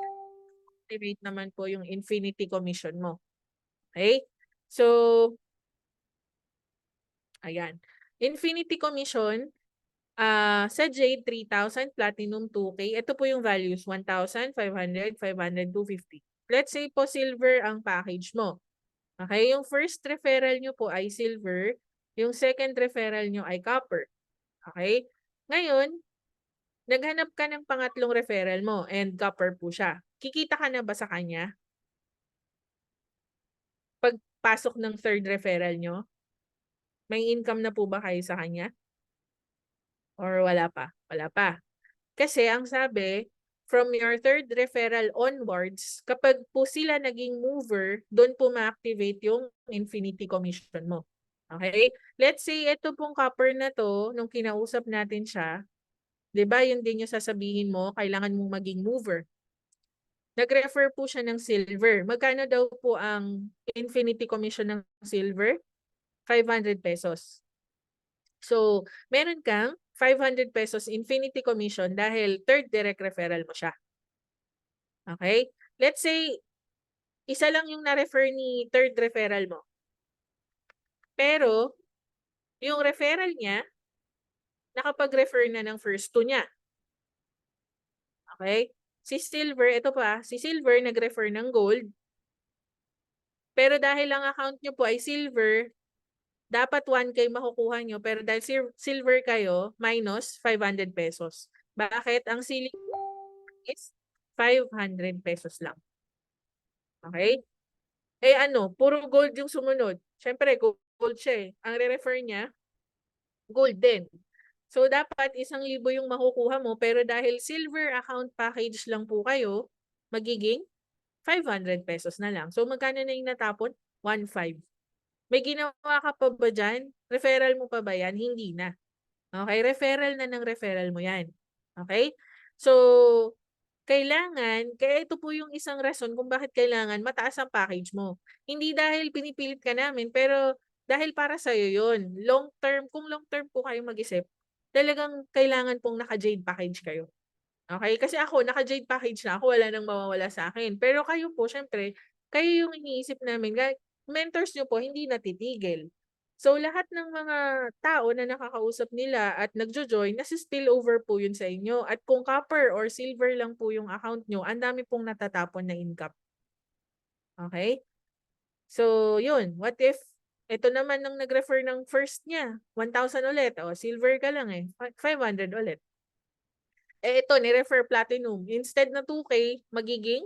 activate naman po yung infinity commission mo. Okay? So, ayan. Infinity commission, sa Jade 3,000, Platinum 2K. Ito po yung values, 1,000, 500, 500, 250. Let's say po silver ang package mo. Okay, yung first referral nyo po ay silver, yung second referral nyo ay copper. Okay? Ngayon, naghanap ka ng pangatlong referral mo and copper po siya. Kikita ka na ba sa kanya? Pagpasok ng third referral nyo, may income na po ba kayo sa kanya? Or wala pa? Wala pa. Kasi ang sabi, from your third referral onwards, kapag po sila naging mover, doon po ma-activate yung infinity commission mo. Okay? Let's say, ito pong copper na to, nung kinausap natin siya, di ba, yun din yung sasabihin mo, kailangan mong maging mover. nag-refer po siya ng silver. Magkano daw po ang infinity commission ng silver? 500 pesos. So, meron kang 500 pesos infinity commission dahil third direct referral mo siya. Okay? Let's say, isa lang yung na-refer ni third referral mo. Pero, yung referral niya, nakapag-refer na ng first two niya. Okay? Si Silver, ito pa, si Silver nag-refer ng gold. Pero dahil ang account nyo po ay Silver, dapat 1K makukuha nyo. Pero dahil Silver kayo, minus 500 pesos. Bakit? Ang ceiling is 500 pesos lang. Okay? Eh ano, puro gold yung sumunod. Siyempre, gold siya eh. Ang re-refer niya, gold din. So, dapat 1,000 yung makukuha mo. Pero dahil silver account package lang po kayo, magiging 500 pesos na lang. So, magkano na yung natapon? 1,500. May ginawa ka pa ba dyan? Referral mo pa ba yan? Hindi na. Okay? Referral na ng referral mo yan. Okay? So, kailangan, kaya ito po yung isang rason kung bakit kailangan mataas ang package mo. Hindi dahil pinipilit ka namin, pero dahil para sa'yo yun. Long term, kung long term po kayo mag-isip, talagang kailangan pong naka-Jade package kayo. Okay? Kasi ako, naka-Jade package na ako, wala nang mawawala sa akin. Pero kayo po, syempre, kayo yung iniisip namin, mentors nyo po, hindi natitigil. So, lahat ng mga tao na nakakausap nila at nagjo-join, nasi-spill over po yun sa inyo. At kung copper or silver lang po yung account nyo, ang dami pong natatapon na income. Okay? So, yun. What if, ito naman nang nag-refer ng first niya, 1,000 ulit. O, silver ka lang eh. 500 ulit. Eh, ito, ni-refer platinum. Instead na 2K, magiging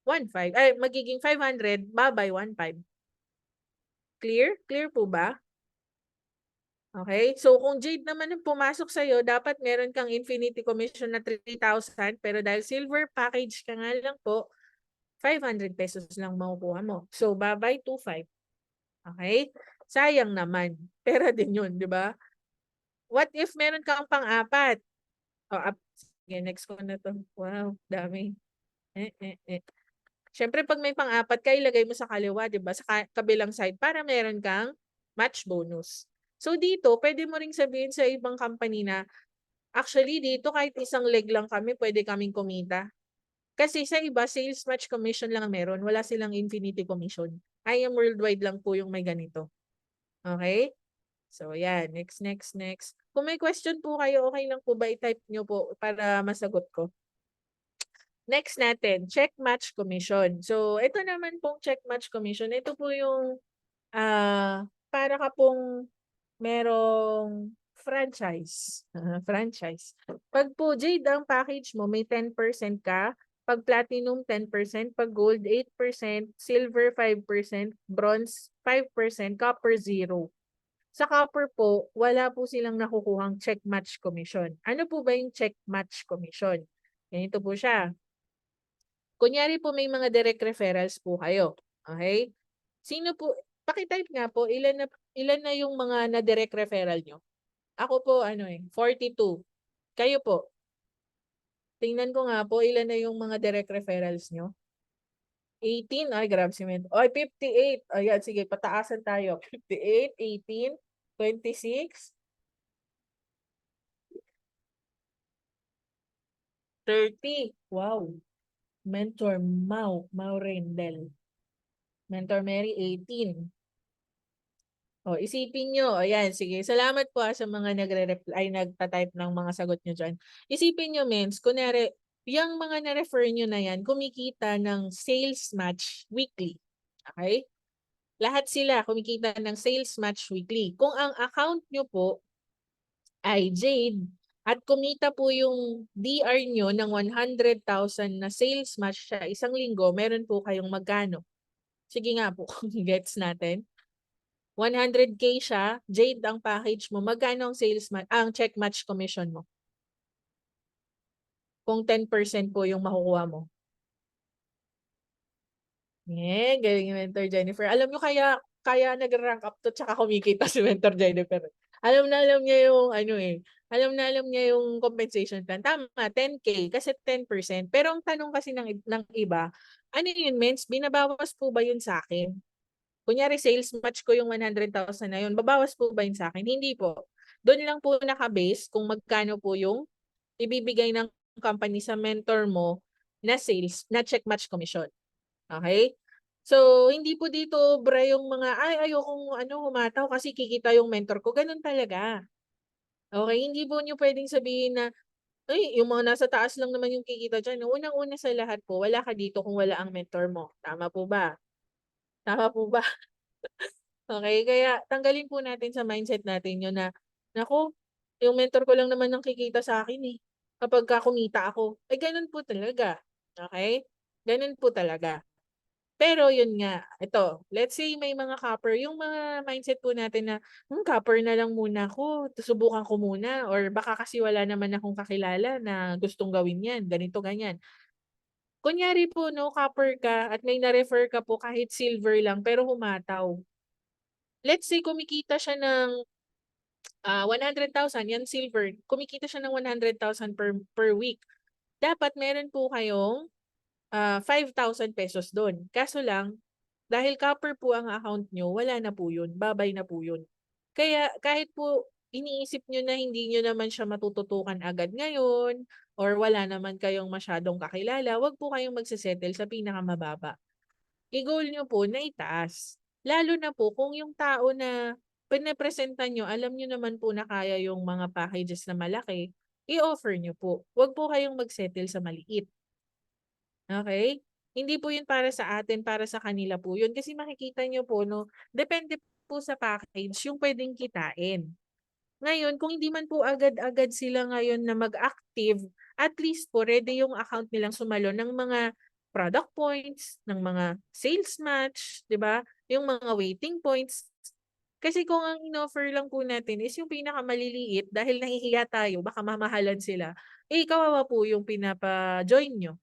1,500. Ay, magiging 500, babay 1,500. Clear? Clear po ba? Okay? So, kung Jade naman yung pumasok sa'yo, dapat meron kang infinity commission na 3,000. Pero dahil silver package ka nga lang po, 500 pesos lang makukuha mo. So, babay 2,500. Okay? Sayang naman. Pera din yun, di ba? What if meron kang pang-apat? Sige, next ko na to. Wow, dami. Siyempre, pag may pang-apat ka, ilagay mo sa kaliwa, di ba? Sa kabilang side para meron kang match bonus. So, dito, pwede mo ring sabihin sa ibang company na, actually, dito kahit isang leg lang kami, pwede kaming kumita. Kasi sa iba, sales match commission lang meron. Wala silang infinity commission. I am worldwide lang po yung may ganito. Okay? So, yan. Next. Kung may question po kayo, okay lang po ba i-type nyo po para masagot ko? Next natin, check match commission. So, ito naman pong check match commission. Ito po yung para ka pong merong franchise. Franchise. Pag po Jade ang package mo, may 10% ka. Pag platinum, 10%. Pag gold, 8%. Silver, 5%. Bronze, 5%. Copper, 0. Sa copper po, wala po silang nakukuhang check match commission. Ano po ba yung check match commission? Ganito po siya. Kunyari po may mga direct referrals po kayo. Okay? Sino po, pakitype nga po, ilan na yung mga na-direct referral nyo? Ako po, 42. Kayo po, tingnan ko nga po, ilan na yung mga direct referrals nyo? 18? Ay, grabe si Mendo. Ay, 58. Ayan, sige, pataasan tayo. 58, 18, 26, 30. Wow. Mentor Mau Rendel. Mentor Mary, 18. O, isipin nyo. Ayan, sige. Salamat po sa mga nagre-reply, nagpa-type ng mga sagot nyo dyan. Isipin nyo, mens, kunwari, yung mga na-refer nyo na yan, kumikita ng sales match weekly. Okay? Lahat sila kumikita ng sales match weekly. Kung ang account nyo po ay Jade, at kumita po yung DR nyo ng 100,000 na sales match sa isang linggo, meron po kayong magkano? Sige nga po, gets natin. 100K siya, Jade ang package mo, magkano ang ang check match commission mo? Kung 10% po yung makukuha mo. Galing ni Mentor Jennifer. Alam nyo kaya nag-rank up to tsaka kumikita si Mentor Jennifer. Alam na alam niya yung alam niya yung compensation plan. Tama, 10K kasi 10%. Pero ang tanong kasi ng iba, ano yun, mens, binabawas po ba yun sa akin? Kunyari sales match ko yung 100,000 na yun, babawas po ba yun sa akin? Hindi po. Doon lang po naka-base kung magkano po yung ibibigay ng company sa mentor mo na sales, na check match commission. Okay? So, hindi po dito obra yung mga, ay, ayokong humataw kasi kikita yung mentor ko. Ganun talaga. Okay? Hindi po nyo pwedeng sabihin na, ay, yung mga nasa taas lang naman yung kikita dyan. Unang-una sa lahat po, wala ka dito kung wala ang mentor mo. Tama po ba? Tama po ba? Okay? Kaya tanggalin po natin sa mindset natin yun na, naku, yung mentor ko lang naman ang kikita sa akin eh. Kapag kumita ako. Eh, ganun po talaga. Okay? Ganun po talaga. Pero yun nga, ito, let's say may mga copper, yung mga mindset po natin na, copper na lang muna ako, subukan ko muna, or baka kasi wala naman akong kakilala na gustong gawin yan, ganito, ganyan. Kunyari po, no, copper ka at may na-refer ka po kahit silver lang, pero humataw. Let's say kumikita siya ng 100,000, yan silver, kumikita siya ng 100,000 per week. Dapat meron po kayong 5,000 pesos do'n. Kaso lang, dahil copper po ang account nyo, wala na po yun, babay na po yun. Kaya kahit po iniisip nyo na hindi nyo naman siya matututukan agad ngayon or wala naman kayong masyadong kakilala, wag po kayong magse-settle sa pinakamababa. I-goal nyo po na itaas. Lalo na po kung yung tao na pinapresenta nyo, alam nyo naman po na kaya yung mga packages na malaki, i-offer nyo po. Wag po kayong mag-settle sa maliit. Okay? Hindi po 'yun para sa atin, para sa kanila po 'yun. Kasi makikita niyo po 'no, depende po sa package yung puwedeng kitain. Ngayon kung hindi man po agad-agad sila ngayon na mag-active, at least po ready yung account nilang sumalo ng mga product points, ng mga sales match, 'di ba? Yung mga waiting points. Kasi kung ang in-offer lang po natin is yung pinakamaliliit dahil nahihiya tayo baka mamahalan sila, eh, kawawa po yung pinapa-join niyo.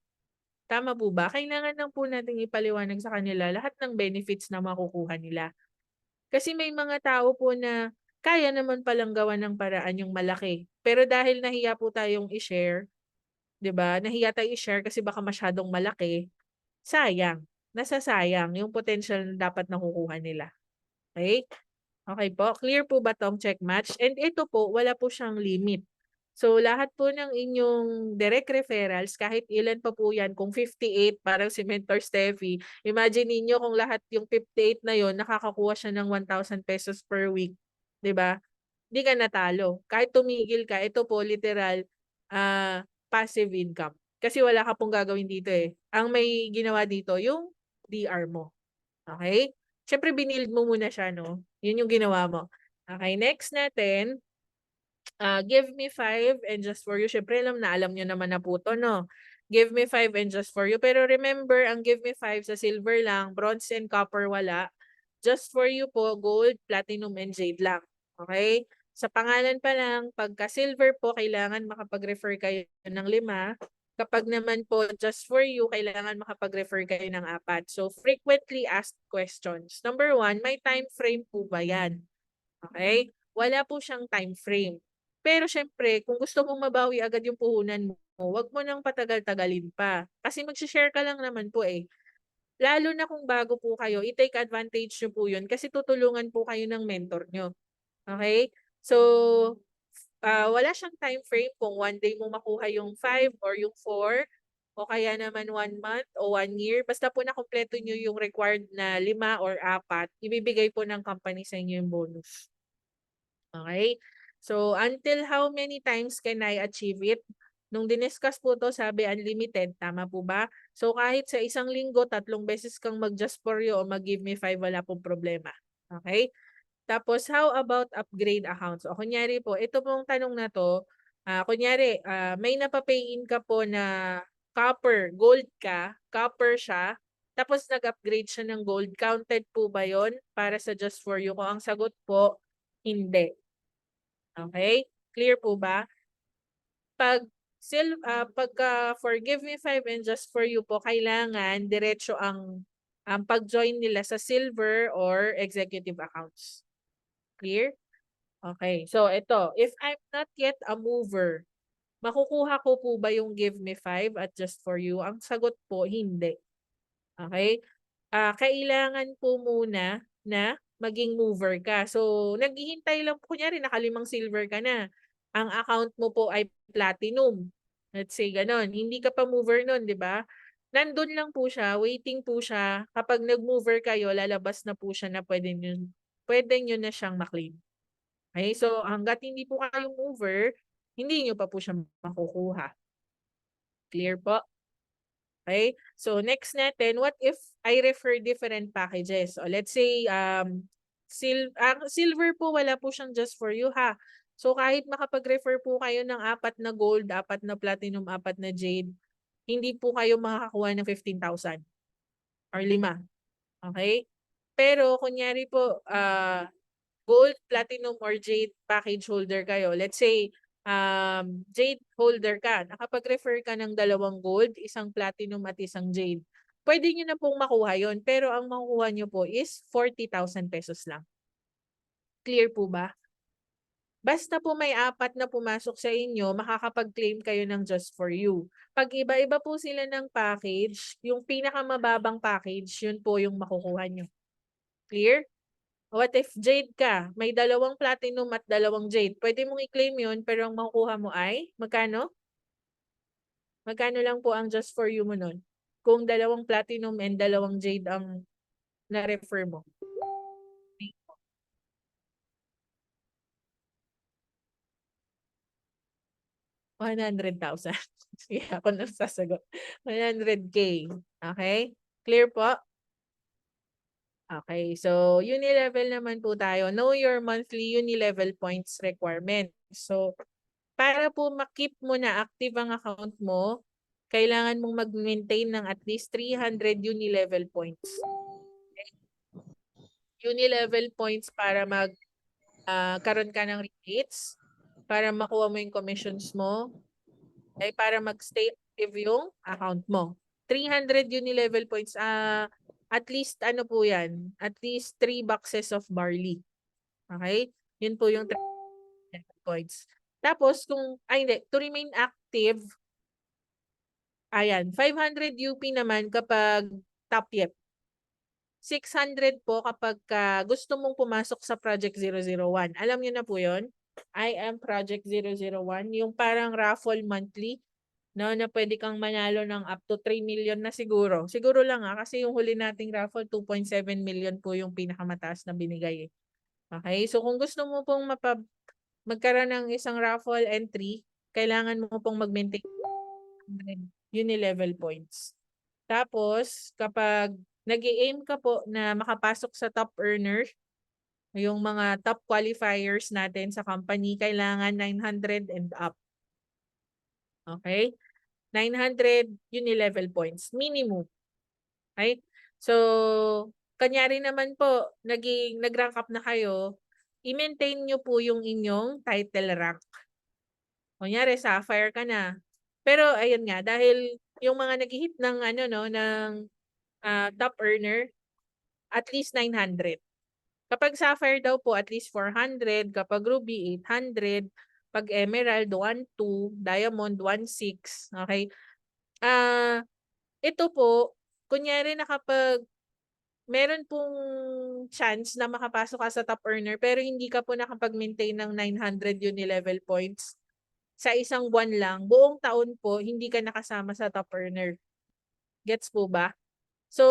Tama po ba? Kailangan lang po nating ipaliwanag sa kanila lahat ng benefits na makukuha nila. Kasi may mga tao po na kaya naman palang gawan ng paraan yung malaki. Pero dahil nahiya po tayong i-share, 'di ba? Nahiya tayong i-share kasi baka masyadong malaki, sayang. Nasasayang yung potential na dapat nakukuha nila. Okay? Okay po, clear po ba 'tong check match? And ito po, wala po siyang limit. So, lahat po ng inyong direct referrals, kahit ilan pa po yan, kung 58 parang si Mentor Steffi, imagine ninyo kung lahat yung 58 na yon nakakakuha siya ng 1,000 pesos per week, 'di ba? 'Di ka natalo. Kahit tumigil ka, ito po literal, passive income. Kasi wala ka pong gagawin dito eh. Ang may ginawa dito, yung DR mo. Okay? Siyempre binild mo muna siya 'no, yun yung ginawa mo. Okay, next natin, give me 5 and just for you. Siyempre alam niyo naman na po 'to 'no. Give me 5 and just for you. Pero remember, ang give me 5 sa silver lang, bronze and copper wala. Just for you po, gold, platinum, and jade lang. Okay? Sa pangalan pa lang, pagka silver po, kailangan makapag-refer kayo ng 5. Kapag naman po just for you, kailangan makapag-refer kayo ng 4. So, frequently asked questions. Number 1, may time frame po ba yan? Okay? Wala po siyang time frame. Pero syempre, kung gusto mong mabawi agad yung puhunan mo, wag mo nang patagal-tagalin pa. Kasi magse-share ka lang naman po eh. Lalo na kung bago po kayo, i-take advantage nyo po yun kasi tutulungan po kayo ng mentor nyo. Okay? So, wala siyang time frame kung 1 day mo makuha yung 5 or yung 4 o kaya naman 1 month o 1 year. Basta po nakumpleto nyo yung required na 5 or 4, ibibigay po ng company sa inyo yung bonus. Okay? So, until how many times can I achieve it? Nung diniscuss po 'to sabi unlimited, tama po ba? So, kahit sa isang linggo, 3 beses kang mag-just for you o mag-give me 5, wala pong problema. Okay? Tapos, how about upgrade accounts? O kunyari po, ito pong tanong na 'to, kunyari, may napa-pay in ka po na copper, gold ka, copper siya, tapos nag-upgrade siya ng gold, counted po ba 'yon para sa just for you? Kung ang sagot po, hindi. Okay? Clear po ba? Pagka Forgive Me 5 and Just For You po, kailangan diretso ang pag-join nila sa silver or executive accounts. Clear? Okay, so ito, if I'm not yet a mover, makukuha ko po ba yung give me 5 at just for you? Ang sagot po, hindi. Okay? Kailangan po muna na maging mover ka. So, naghihintay lang po, kunyari nakalimang silver ka na. Ang account mo po ay platinum. Let's say ganon. Hindi ka pa mover nun, di ba? Nandun lang po siya, waiting po siya. Kapag nag-mover kayo, lalabas na po siya na pwede nyo na siyang maklaim. Okay? So, hanggat hindi po kayo mover, hindi nyo pa po siya makukuha. Clear po? Okay? So next natin, what if I refer different packages? So let's say silver po wala po siyang just for you ha. So kahit makapag-refer po kayo ng 4 na gold, 4 na platinum, 4 na jade, hindi po kayo makakakuha ng 15,000 or 5. Okay? Pero kunyari po gold, platinum, or jade package holder kayo. Let's say, jade holder ka. Nakapag-refer ka ng 2 gold, 1 platinum at 1 jade. Pwede nyo na pong makuha yon, pero ang makukuha nyo po is 40,000 pesos lang. Clear po ba? Basta po may 4 na pumasok sa inyo, makakapag-claim kayo ng just for you. Pag iba-iba po sila ng package, yung pinakamababang package, yun po yung makukuha nyo. Clear? What if jade ka? May 2 platinum at 2 jade. Pwede mong i-claim yun, pero ang makukuha mo ay, magkano? Magkano lang po ang just for you mo nun? Kung 2 platinum and 2 jade ang na-refer mo. 100,000. Sige, ako na sasagot. 100K. Okay? Clear po? Okay, so uni-level naman po tayo. Know your monthly uni-level points requirement. So, para po makip mo na active ang account mo, kailangan mong mag-maintain ng at least 300 uni-level points. Okay? Uni-level points para karoon ka ng rebates, para makuha mo yung commissions mo, ay para mag-stay active yung account mo. 300 uni-level points, at least ano po yan, at least 3 boxes of barley. Okay? Yun po yung 300 points. Tapos hindi, to remain active, ayan, 500 UP naman kapag top yep. 600 po kapag gusto mong pumasok sa Project 001. Alam niyo na po yun? I am Project 001, yung parang raffle monthly, no, na pwede kang manalo ng up to 3 million na siguro. Siguro lang kasi yung huli nating raffle, 2.7 million po yung pinakamataas na binigay. Okay? So kung gusto mo pong magkaroon ng isang raffle entry, kailangan mo pong mag-maintain uni-level points. Tapos, kapag nag-i-aim ka po na makapasok sa top earner, yung mga top qualifiers natin sa company, kailangan 900 and up. Okay? 900 uni-level points. Minimum. Okay? So, kanyari naman po, nag-rank up na kayo, i-maintain nyo po yung inyong title rank. Kunyari, sapphire ka na. Pero, ayun nga, dahil yung mga nag-hit ng, top earner, at least 900. Kapag sapphire daw po, at least 400. Kapag ruby, 800. Pag emerald, 1.2. Diamond, 1.6. Okay? Ito po, kunyari na kapag meron pong chance na makapasok ka sa top earner pero hindi ka po nakapag-maintain ng 900 uni-level points sa isang buwan lang, buong taon po, hindi ka nakasama sa top earner. Gets po ba? So,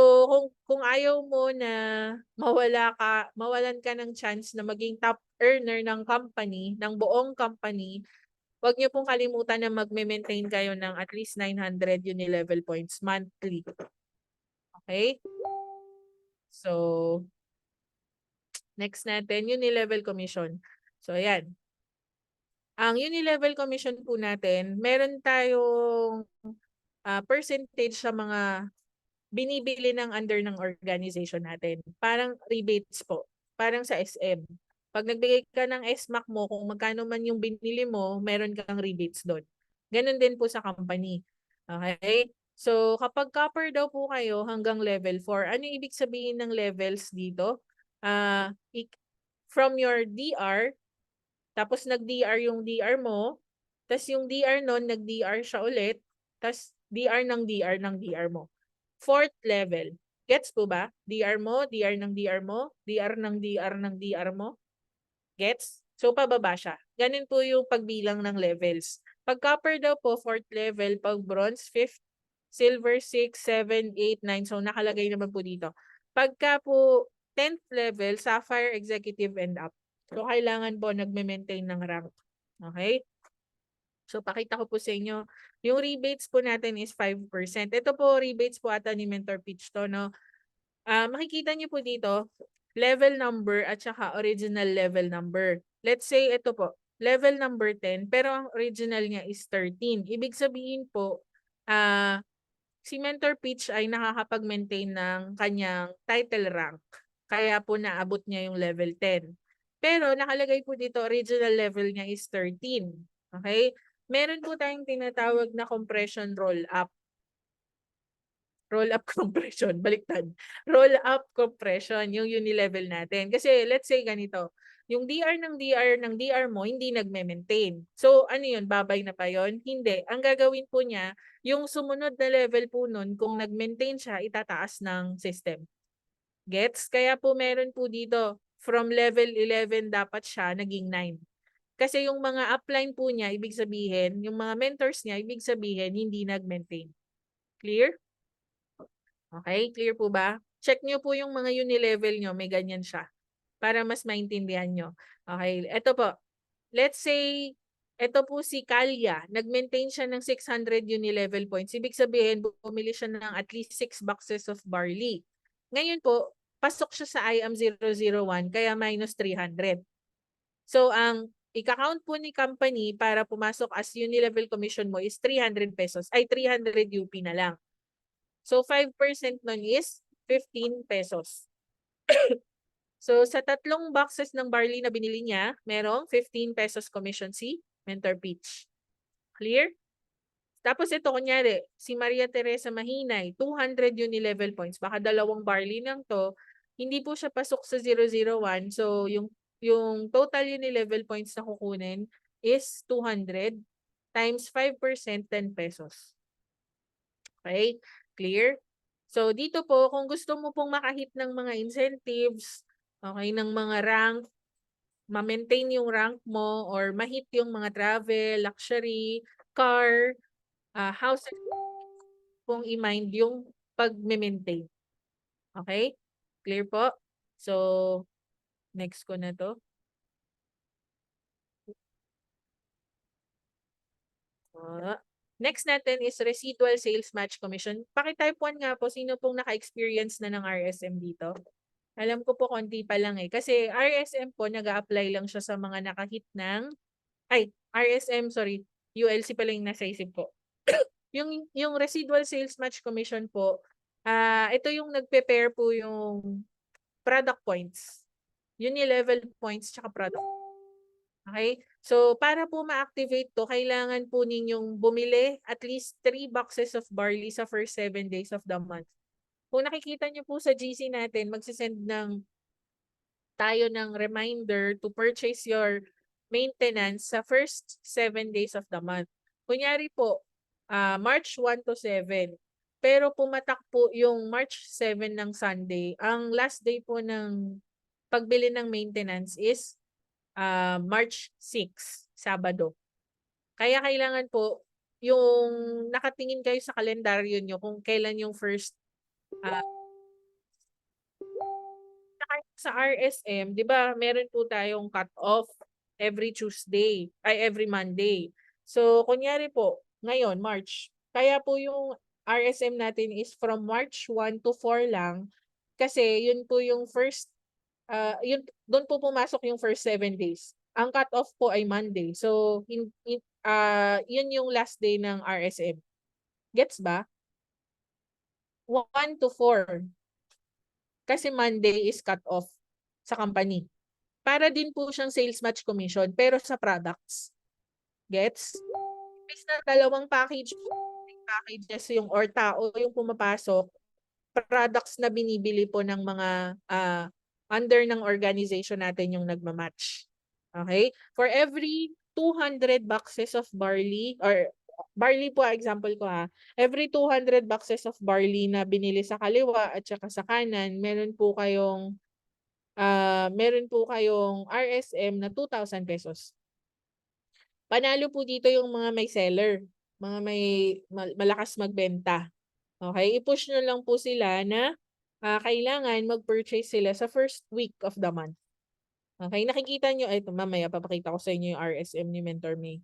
kung ayaw mo na mawalan ka ng chance na maging top earner ng company, ng buong company, huwag niyo pong kalimutan na mag-maintain kayo ng at least 900 uni-level points monthly. Okay? So, next natin, uni-level commission. So, ayan. Ang uni-level commission po natin, meron tayong percentage sa mga binibili ng under ng organization natin. Parang rebates po. Parang sa SM. Pag nagbigay ka ng SMAC mo, kung magkano man yung binili mo, meron kang rebates doon. Ganon din po sa company. Okay? So, kapag copper daw po kayo hanggang level 4, ano ibig sabihin ng levels dito? From your DR, tapos nag-DR yung DR mo, tapos yung DR nun, nag-DR siya ulit, tapos DR ng DR ng DR mo. Fourth level. Gets po ba? DR mo, DR ng DR mo, DR ng DR ng DR mo. Gets? So, pababa siya. Ganun po yung pagbilang ng levels. Pag copper daw po, fourth level. Pag bronze, fifth. Silver, 6, 7, 8, 9. So, nakalagay naman po dito. Pagka po 10th level, sapphire, executive, and up. So, kailangan po nagme-maintain ng rank. Okay? So, pakita ko po sa inyo. Yung rebates po natin is 5%. Ito po, rebates po ata ni Mentor Pitch to, no? Makikita niyo po dito, level number at saka original level number. Let's say ito po, level number 10, pero ang original niya is 13. Ibig sabihin po, si Mentor Pitch ay nakakapag-maintain ng kanyang title rank. Kaya po naabot niya yung level 10. Pero nakalagay po dito, original level niya is 13. Okay? Meron po tayong tinatawag na compression roll-up. Roll-up compression, baliktad. Roll-up compression, yung unilevel natin. Kasi let's say ganito, yung DR ng DR ng DR mo, hindi nagme-maintain. So ano yun, babay na pa yun? Hindi. Ang gagawin po niya, yung sumunod na level po nun, kung nag-maintain siya, itataas ng system. Gets? Kaya po meron po dito, from level 11 dapat siya, naging 9. Kasi yung mga upline po niya, ibig sabihin, yung mga mentors niya, ibig sabihin, hindi nag-maintain. Clear? Okay, clear po ba? Check nyo po yung mga unilevel nyo, may ganyan siya. Para mas maintindihan nyo. Okay, ito po. Let's say, ito po si Kalya. Nag-maintain siya ng 600 unilevel points. Ibig sabihin, bumili siya ng at least 6 boxes of barley. Ngayon po, pasok siya sa IAM 001, kaya minus 300. So, ang ika-count po ni company para pumasok as unilevel commission mo is 300 pesos. Ay, 300 UP na lang. So, 5% nun is 15 pesos. So, sa tatlong boxes ng barley na binili niya, merong 15 pesos commission si Mentor Pitch. Clear? Tapos ito, kunyari, si Maria Teresa Mahinay, 200 unilevel points. Baka dalawang barley lang to. Hindi po siya pasok sa 001. So, yung total unilevel points na kukunin is 200 times 5%, 10 pesos. Okay? Clear? So, dito po, kung gusto mo pong makahit ng mga incentives, okay, ng mga rank, ma-maintain yung rank mo, or mahit yung mga travel, luxury, car, house, kung i-mind yung pag-maintain. Okay? Clear po? So, next ko na to. Next natin is residual sales match commission. Pakitype 1 nga po, sino pong naka-experience na ng RSM dito? Alam ko po konti pa lang eh. Kasi RSM po, nag-a-apply lang siya sa mga nakahit ng, RSM, sorry, ULC pala yung nasa isip ko. yung residual sales match commission po, ito yung nagpe-pair po yung product points. Unilevel points tsaka product. Okay? So, para po ma-activate to, kailangan po ninyong bumili at least 3 boxes of barley sa first 7 days of the month. Kung nakikita nyo po sa GC natin, magsisend tayo ng reminder to purchase your maintenance sa first 7 days of the month. Kunyari po, March 1 to 7. Pero pumatak po yung March 7 ng Sunday. Ang last day po ng pagbili ng maintenance is March 6, Sabado. Kaya kailangan po yung nakatingin kayo sa kalendaryo nyo kung kailan yung first sa RSM, 'di ba, meron po tayong cut-off every Tuesday, every Monday. So, kunyari po, ngayon, March. Kaya po yung RSM natin is from March 1 to 4 lang kasi yun po yung first, doon po pumasok yung first 7 days. Ang cut-off po ay Monday. So, yun yung last day ng RSM. Gets ba? 1 to 4. Kasi Monday is cut-off sa company. Para din po siyang sales match commission pero sa products. Gets? Imbes na dalawang packages yung or tao yung pumapasok, products na binibili po ng mga under ng organization natin yung nagmamatch. Okay? For every 200 boxes of barley, or barley po, example ko ha, every 200 boxes of barley na binili sa kaliwa at saka sa kanan, meron po kayong RSM na 2,000 pesos. Panalo po dito yung mga may seller, mga may malakas magbenta. Okay, i-push nyo lang po sila na kailangan mag-purchase sila sa first week of the month. Okay, nakikita nyo, ito mamaya papakita ko sa inyo yung RSM ni Mentor May.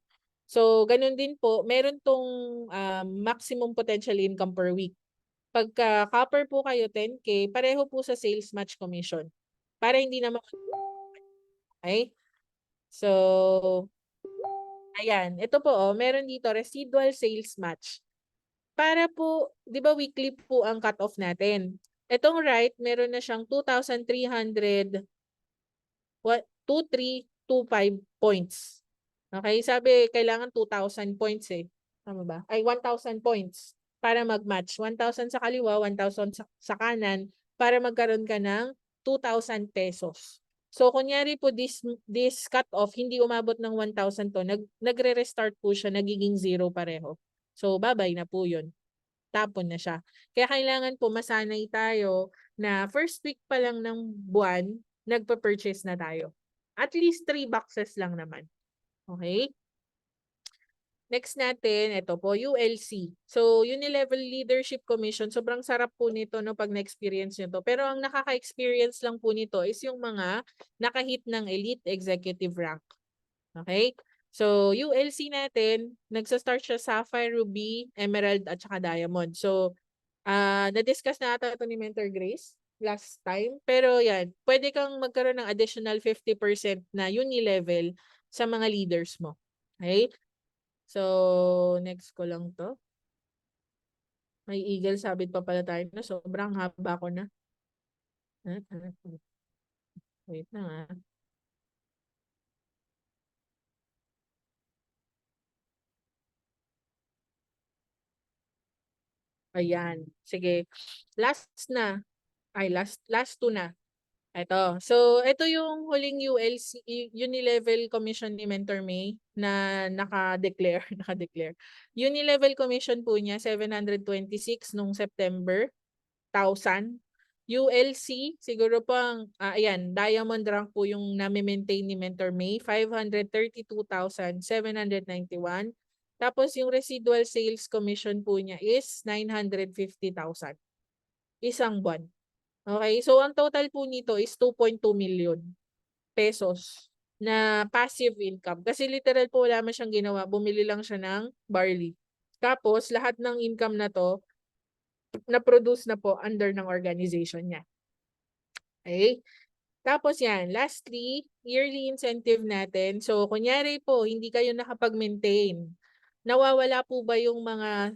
So, ganun din po, meron tong maximum potential income per week. Pagka copper po kayo 10K, pareho po sa sales match commission. Para hindi naman, okay? So, ayan, ito po meron dito residual sales match. Para po, 'di ba weekly po ang cut-off natin. Etong right, meron na siyang 2,300 2,325 points. Okay, sabi kailangan 2,000 points eh. Tama ba? Ay 1,000 points para mag-match. 1,000 sa kaliwa, 1,000 sa kanan para magkaroon ka ng 2,000 pesos. So kunyari po this cut off hindi umabot ng 1,000 to, nagre-restart po siya, nagiging zero pareho. So babay na po 'yun. Tapon na siya. Kaya kailangan po masanay tayo na first week pa lang ng buwan, nagpa-purchase na tayo. At least 3 boxes lang naman. Okay? Next natin, ito po, ULC. So, Unilevel Leadership Commission, sobrang sarap po nito no, pag na-experience nyo to. Pero ang nakaka-experience lang po nito is yung mga nakahit ng Elite Executive Rank. Okay? So, ULC natin, nagsa-start siya Sapphire, Ruby, Emerald, at saka Diamond. So, na-discuss na ata ito ni Mentor Grace last time. Pero yan, pwede kang magkaroon ng additional 50% na Unilevel sa mga leaders mo. Okay? So, next ko lang to. May eagle sabit pa pala tayo na. Sobrang haba ko na. Wait na nga. Ayan. Sige. Last na. Ay, last two na. Ito. So, ito yung huling ULC, Unilevel Commission ni Mentor May na naka-declare. Unilevel Commission po niya, 726 nung September, 1,000. ULC, siguro pang, ayan, Diamond rank po yung nami-maintain ni Mentor May, 532,791. Tapos yung residual sales commission po niya is 950,000. Isang buwan. Okay, so ang total po nito is 2.2 million pesos na passive income. Kasi literal po wala man siyang ginawa, bumili lang siya ng barley. Tapos lahat ng income na to, na-produce na po under ng organization niya. Okay? Tapos yan, lastly, yearly incentive natin. So, kunyari po, hindi kayo nakapag-maintain. Nawawala po ba yung mga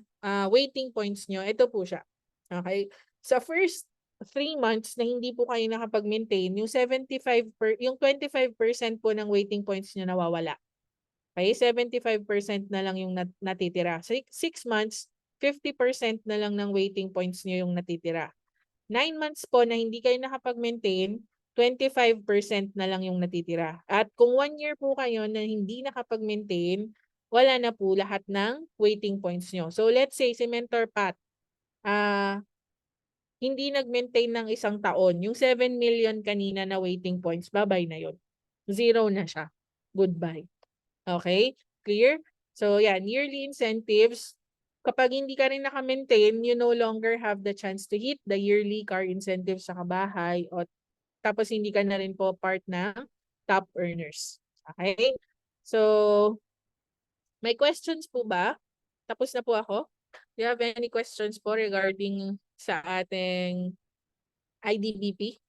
waiting points nyo? Ito po siya. Okay? Sa first 3 months na hindi po kayo nakapag-maintain, yung 25% po ng waiting points nyo nawawala. Okay? 75% na lang yung natitira. 6 months, 50% na lang ng waiting points nyo yung natitira. 9 months po na hindi kayo nakapag-maintain, 25% na lang yung natitira. At kung 1 year po kayo na hindi nakapag-maintain, wala na po lahat ng waiting points nyo. So let's say si Mentor Pat, hindi nag-maintain ng 1 taon. Yung 7 million kanina na waiting points, babay na yon. Zero na siya. Goodbye. Okay? Clear? So yan, yearly incentives. Kapag hindi ka rin naka-maintain, you no longer have the chance to hit the yearly car incentives sa kabahay o tapos hindi ka na rin po part ng top earners. Okay? So, may questions po ba? Tapos na po ako. Do you have any questions po regarding sa ating IDBP?